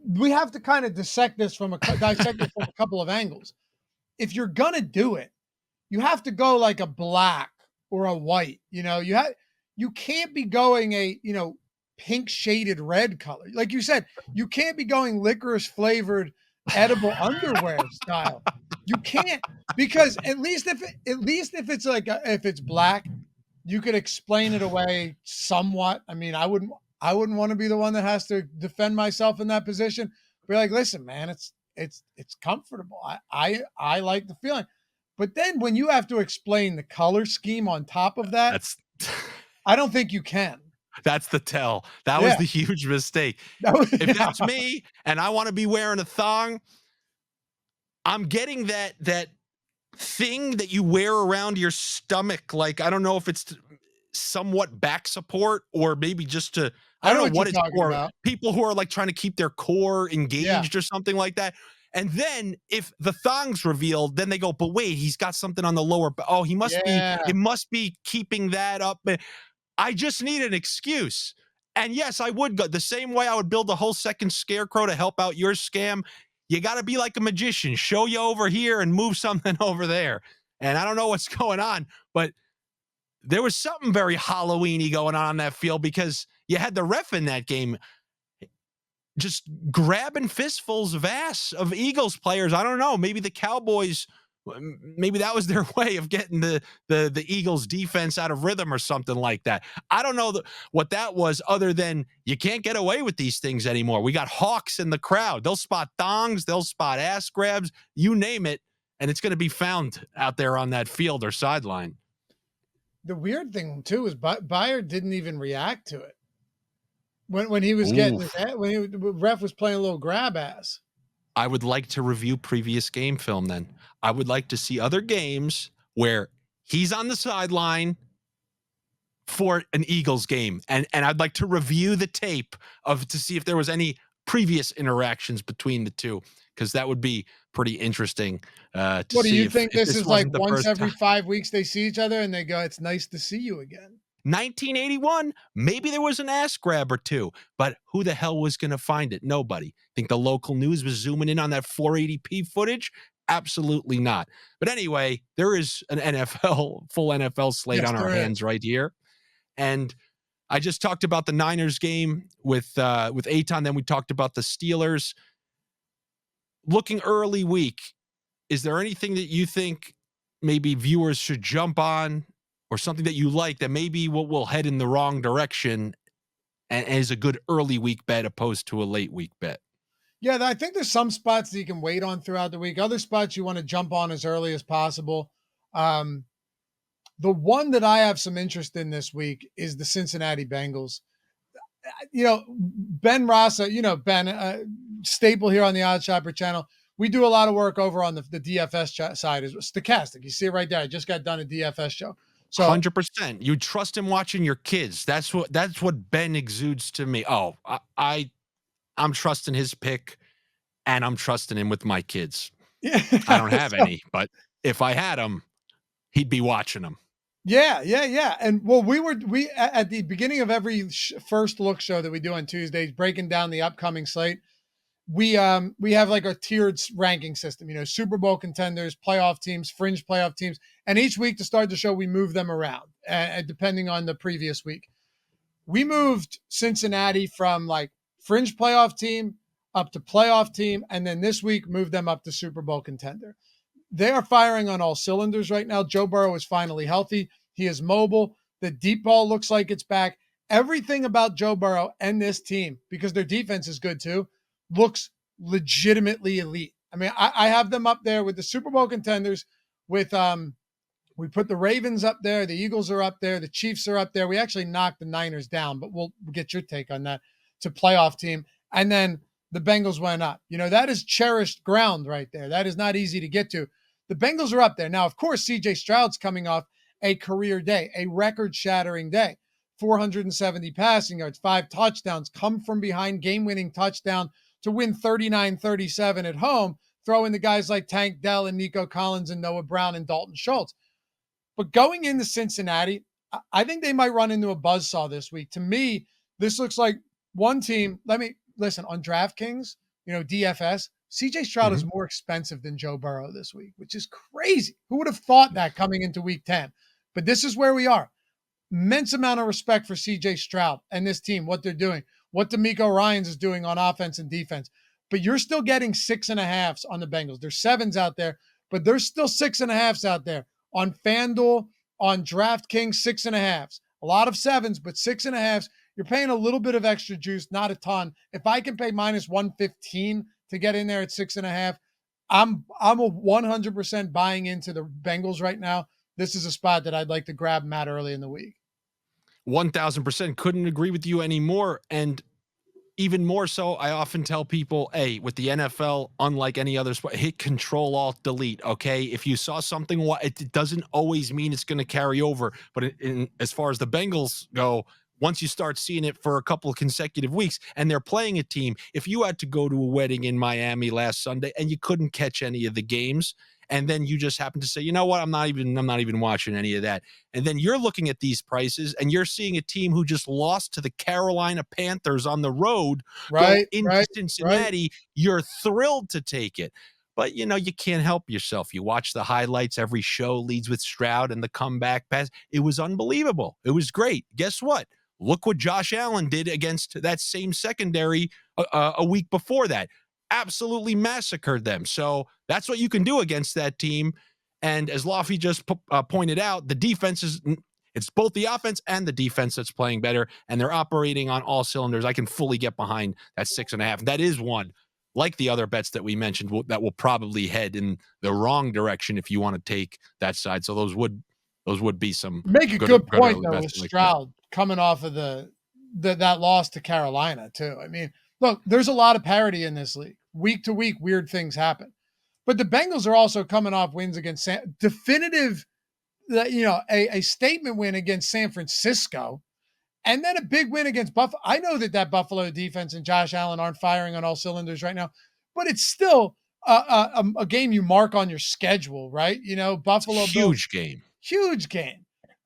We have to kind of dissect this from a couple of angles. If you're gonna do it, you have to go like a black or a white. You can't be going a pink shaded red color. Like you said, you can't be going licorice flavored edible underwear style. You can't, because at least if it's like if it's black, you could explain it away somewhat. I mean, I wouldn't want to be the one that has to defend myself in that position. Be like, listen, man, it's comfortable. I like the feeling. But then when you have to explain the color scheme on top of that, That's I don't think you can. that's the tell. That was Yeah. the huge mistake. If If that's me and I want to be wearing a thong, I'm getting that thing that you wear around your stomach. Like, I don't know if it's somewhat back support or maybe just to, I don't know what it's for. about. People who are like trying to keep their core engaged or something like that. And then if the thong's revealed, then they go, but wait, he's got something on the lower. Oh, he must it must be keeping that up. I just need an excuse. And yes, I would go the same way I would build a whole second scarecrow to help out your scam. You got to be like a magician, show you over here and move something over there. And I don't know what's going on, but there was something very Halloween-y going on that field because you had the ref in that game just grabbing fistfuls of ass of Eagles players. I don't know. Maybe the Cowboys, maybe that was their way of getting the Eagles defense out of rhythm or something like that. I don't know what that was other than you can't get away with these things anymore. We got hawks in the crowd. They'll spot thongs. They'll spot ass grabs. You name it. And it's going to be found out there on that field or sideline. The weird thing too is Byard didn't even react to it when he was getting the ref was playing a little grab ass. I would like to review previous game film then. I would like to see other games where he's on the sideline for an Eagles game. And I'd like to review the tape to see if there was any previous interactions between the two, because that would be pretty interesting. What do you think? This is like once every 5 weeks they see each other and they go, it's nice to see you again. 1981, maybe there was an ass grab or two, but who the hell was going to find it? Nobody. Think the local news was zooming in on that 480p footage? Absolutely not. But anyway, there is an full NFL slate on our hands right here. And I just talked about the Niners game with Eytan. Then we talked about the Steelers. Looking early week, is there anything that you think maybe viewers should jump on, or something that you like that maybe will head in the wrong direction and is a good early week bet opposed to a late week bet? Yeah, I think there's some spots that you can wait on throughout the week. Other spots you want to jump on as early as possible. The one that I have some interest in this week is the Cincinnati Bengals. Ben Rasa, Ben, staple here on the Odd Shopper channel. We do a lot of work over on the DFS side. Is Stochastic. You see it right there. I just got done a DFS show. So 100%. You trust him watching your kids. That's what Ben exudes to me. Oh, I'm trusting his pick, and I'm trusting him with my kids. Yeah. I don't have any, but if I had him, he'd be watching them. Yeah. And well, we at the beginning of every first look show that we do on Tuesdays, breaking down the upcoming slate, we have like a tiered ranking system, Super Bowl contenders, playoff teams, fringe playoff teams. And each week to start the show, we move them around depending on the previous week. We moved Cincinnati from like fringe playoff team up to playoff team. And then this week moved them up to Super Bowl contender. They are firing on all cylinders right now. Joe Burrow is finally healthy. He is mobile. The deep ball looks like it's back. Everything about Joe Burrow and this team, because their defense is good too, looks legitimately elite. I mean, I have them up there with the Super Bowl contenders with, we put the Ravens up there. The Eagles are up there. The Chiefs are up there. We actually knocked the Niners down, but we'll get your take on that, to playoff team. And then the Bengals went up. That is cherished ground right there. That is not easy to get to. The Bengals are up there. Now, of course, CJ Stroud's coming off a career day, a record-shattering day. 470 passing yards, 5 touchdowns, come from behind, game-winning touchdown to win 39-37 at home, throwing the guys like Tank Dell and Nico Collins and Noah Brown and Dalton Schultz. But going into Cincinnati, I think they might run into a buzzsaw this week. To me, this looks like one team. Let me listen on DraftKings, DFS. CJ Stroud is more expensive than Joe Burrow this week, which is crazy. Who would have thought that coming into week 10? But this is where we are. Immense amount of respect for CJ Stroud and this team, what they're doing, what D'Amico Ryans is doing on offense and defense. But you're still getting 6.5s on the Bengals. There's 7s out there, but there's still 6.5s out there on FanDuel, on DraftKings, 6.5s. A lot of 7s, but 6.5s. You're paying a little bit of extra juice, not a ton. If I can pay minus 115 to get in there at 6.5, I'm a 100% buying into the Bengals right now. This is a spot that I'd like to grab Matt early in the week. 1,000% couldn't agree with you anymore. And even more so, I often tell people, hey, with the NFL, unlike any other sport, hit Control Alt Delete. Okay, if you saw something, it doesn't always mean it's going to carry over. But as far as the Bengals go, once you start seeing it for a couple of consecutive weeks, and they're playing a team, if you had to go to a wedding in Miami last Sunday and you couldn't catch any of the games, and then you just happen to say, you know what, I'm not even watching any of that. And then you're looking at these prices and you're seeing a team who just lost to the Carolina Panthers on the road go into Cincinnati. You're thrilled to take it. But, you can't help yourself. You watch the highlights. Every show leads with Stroud and the comeback pass. It was unbelievable. It was great. Guess what? Look what Josh Allen did against that same secondary a week before that. Absolutely massacred them. So that's what you can do against that team. And as Loughy just pointed out, the defense it's both the offense and the defense that's playing better, and they're operating on all cylinders. I can fully get behind that 6.5. That is one, like the other bets that we mentioned, that will probably head in the wrong direction if you want to take that side. So those would be some. Make a good point though with Stroud coming off of that loss to Carolina too. I mean, look, there's a lot of parity in this league. Week to week, weird things happen. But the Bengals are also coming off wins against definitive, a statement win against San Francisco, and then a big win against Buffalo. I know that Buffalo defense and Josh Allen aren't firing on all cylinders right now, but it's still a game you mark on your schedule, right? Buffalo huge game.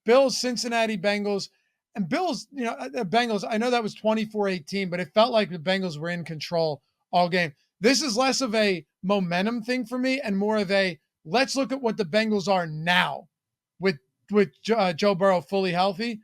Bills, Cincinnati Bengals. And Bills, the Bengals, I know that was 24-18, but it felt like the Bengals were in control all game. This is less of a momentum thing for me and more of a let's look at what the Bengals are now with Joe Burrow fully healthy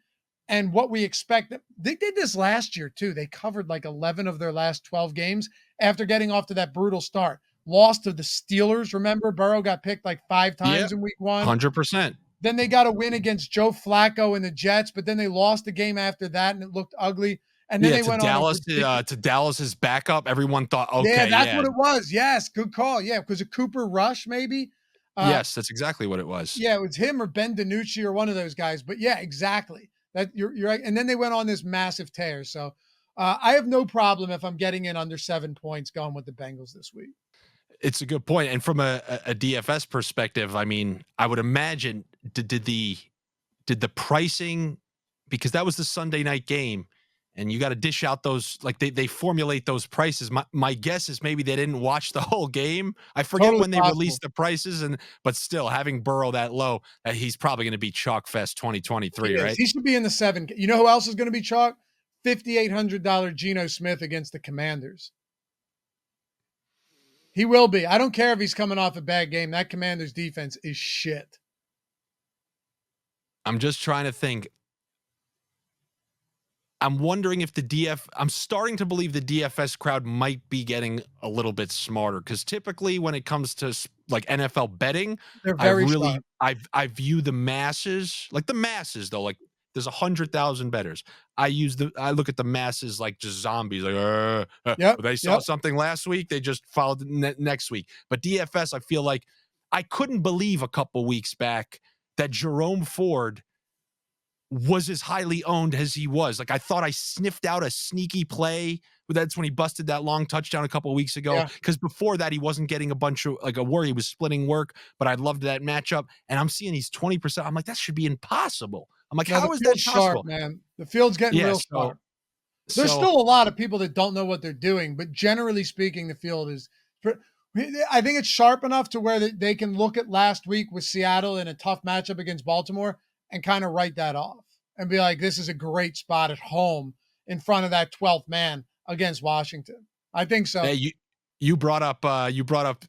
and what we expect. They did this last year too. They covered like 11 of their last 12 games after getting off to that brutal start. Lost to the Steelers. Remember, Burrow got picked like 5 times in week 1. 100%. Then they got a win against Joe Flacco and the Jets, but then they lost the game after that and it looked ugly. And then they went Dallas to Dallas's backup. Everyone thought, okay, that's what it was. Yes, good call. Yeah, because of Cooper Rush, maybe. Yes, that's exactly what it was. Yeah, it was him or Ben DiNucci or one of those guys. But yeah, exactly. That you're right. And then they went on this massive tear. So I have no problem if I'm getting in under 7 points going with the Bengals this week. It's a good point. And from a DFS perspective, I mean, I would imagine did the pricing, because that was the Sunday night game. And you got to dish out those, like they formulate those prices. My guess is maybe they didn't watch the whole game. I forget when they released the prices, but still having Burrow that low, he's probably going to be chalk fest 2023, right? He should be in the 7. You know who else is going to be chalk? $5,800 Geno Smith against the Commanders. He will be. I don't care if he's coming off a bad game. That Commanders defense is shit. I'm just trying to think. I'm wondering if I'm starting to believe the DFS crowd might be getting a little bit smarter, because typically when it comes to like NFL betting, they're very smart. I view the masses, like the masses though, like there's 100,000 bettors. I look at the masses like just zombies. Like, they saw something last week, they just followed next week. But DFS, I feel like I couldn't believe a couple weeks back that Jerome Ford was as highly owned as he was. Like I thought I sniffed out a sneaky play. That's when he busted that long touchdown a couple of weeks ago. Because before that, he wasn't getting a bunch of like a worry. He was splitting work, but I loved that matchup. And I'm seeing he's 20%. I'm like, that should be impossible. I'm like, how is that possible? Sharp, man. The field's getting real sharp. There's still a lot of people that don't know what they're doing, but generally speaking, the field is. I think it's sharp enough to where they can look at last week with Seattle in a tough matchup against Baltimore and kind of write that off and be like, this is a great spot at home in front of that 12th man against Washington. I think so. Hey, you brought up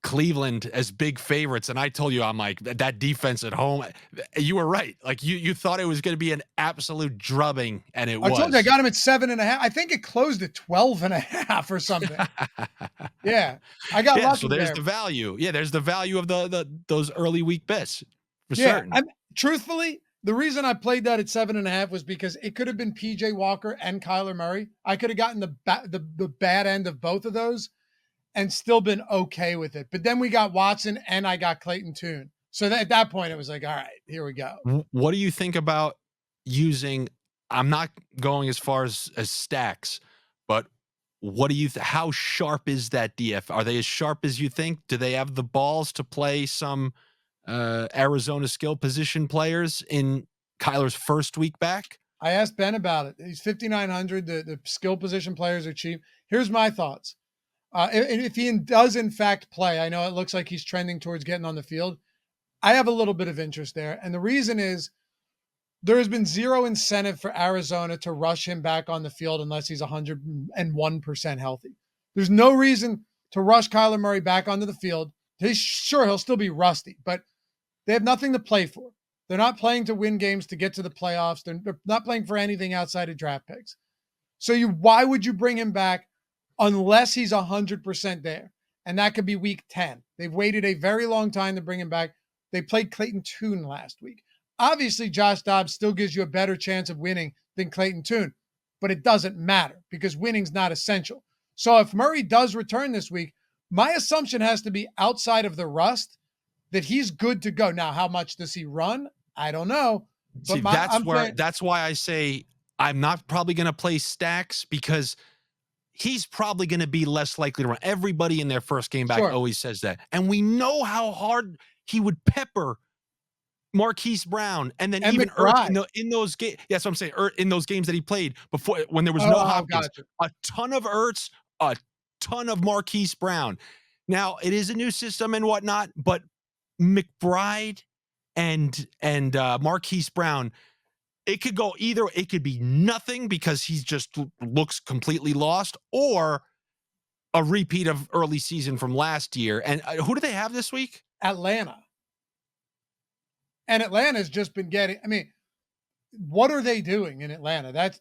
Cleveland as big favorites, and I told you, I'm like, that defense at home. You were right. Like you thought it was going to be an absolute drubbing, and it was. I told you I got him at 7.5. I think it closed at 12.5 or something. Yeah, I got lucky. So there's the value. Yeah, there's the value of those early week bets for certain. Truthfully, the reason I played that at 7.5 was because it could have been PJ Walker and Kyler Murray. I could have gotten the bad end of both of those and still been okay with it. But then we got Watson and I got Clayton Tune. So at that point, it was like, all right, here we go. What do you think about using, I'm not going as far as stacks, but what do you, how sharp is that DF? Are they as sharp as you think? Do they have the balls to play some Arizona skill position players in Kyler's first week back? I asked Ben about it. He's 5,900. The skill position players are cheap. Here's my thoughts. If he does in fact play, I know it looks like he's trending towards getting on the field. I have a little bit of interest there. And the reason is there has been zero incentive for Arizona to rush him back on the field unless he's 101% healthy. There's no reason to rush Kyler Murray back onto the field. Sure, he'll still be rusty, but they have nothing to play for. They're not playing to win games to get to the playoffs. They're not playing for anything outside of draft picks. So why would you bring him back unless he's 100% there? And that could be week 10. They've waited a very long time to bring him back. They played Clayton Tune last week. Obviously, Josh Dobbs still gives you a better chance of winning than Clayton Tune, but it doesn't matter because winning's not essential. So if Murray does return this week, my assumption has to be outside of the rust that he's good to go. Now, how much does he run? I don't know. But see, that's why I say I'm not probably going to play stacks because he's probably going to be less likely to run. Everybody in their first game back always says that. And we know how hard he would pepper Marquise Brown and then even Ertz in those games. Yeah, that's what I'm saying. In those games that he played before when there was no Hopkins. Gotcha. A ton of Ertz, a ton of Marquise Brown. Now, it is a new system and whatnot, but McBride and Marquise Brown, it could go either. It could be nothing because he just looks completely lost, or a repeat of early season from last year. And who do they have this week? Atlanta. And Atlanta's just been getting, I mean, what are they doing in Atlanta? That's,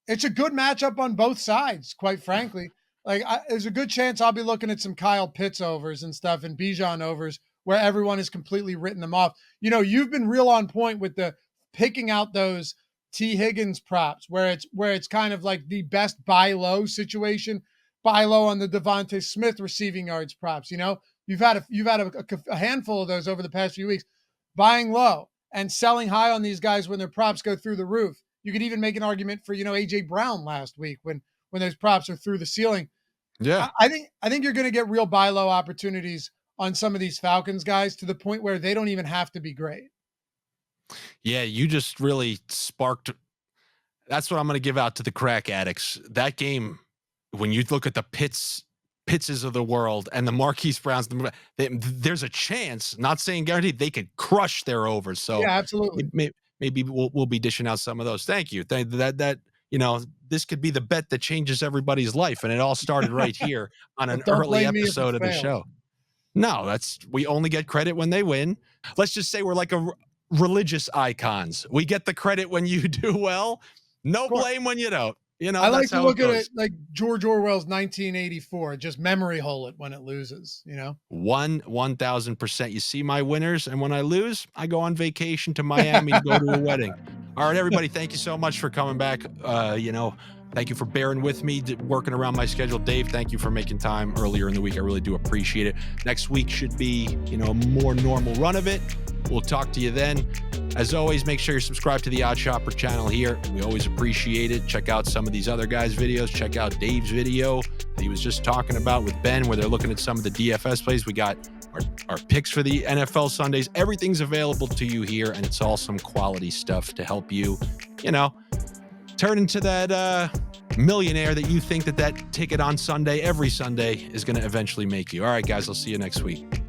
it's a good matchup on both sides, quite frankly. Like, there's a good chance I'll be looking at some Kyle Pitts overs and stuff and Bijan overs where everyone has completely written them off. You've been real on point with the picking out those T. Higgins props where it's kind of like the best buy low situation. Buy low on the Devontae Smith receiving yards props. You've had a handful of those over the past few weeks, buying low and selling high on these guys when their props go through the roof. You could even make an argument for, AJ Brown last week when those props are through the ceiling. Yeah. I think you're going to get real buy low opportunities on some of these Falcons guys to the point where they don't even have to be great. Yeah. You just really sparked. That's what I'm going to give out to the crack addicts. That game, when you look at the Pittses of the world and the Marquise Browns, there's a chance, not saying guaranteed, they could crush their overs. So yeah, absolutely. Maybe we'll be dishing out some of those. Thank you. This could be the bet that changes everybody's life. And it all started right here on an early episode of the show. No, we only get credit when they win. Let's just say we're like religious icons. We get the credit when you do well. No blame when you don't. I like to look at it like George Orwell's 1984. Just memory hole it when it loses. 1,000%. You see my winners, and when I lose, I go on vacation to Miami to go to a wedding. All right, everybody. Thank you so much for coming back. Thank you for bearing with me, working around my schedule. Dave, thank you for making time earlier in the week. I really do appreciate it. Next week should be, a more normal run of it. We'll talk to you then. As always, make sure you're subscribed to the Odd Shopper channel here. We always appreciate it. Check out some of these other guys' videos. Check out Dave's video that he was just talking about with Ben, where they're looking at some of the DFS plays. We got our picks for the NFL Sundays. Everything's available to you here, and it's all some quality stuff to help you, turn into that millionaire that you think that ticket on Sunday, every Sunday, is going to eventually make you. All right, guys, I'll see you next week.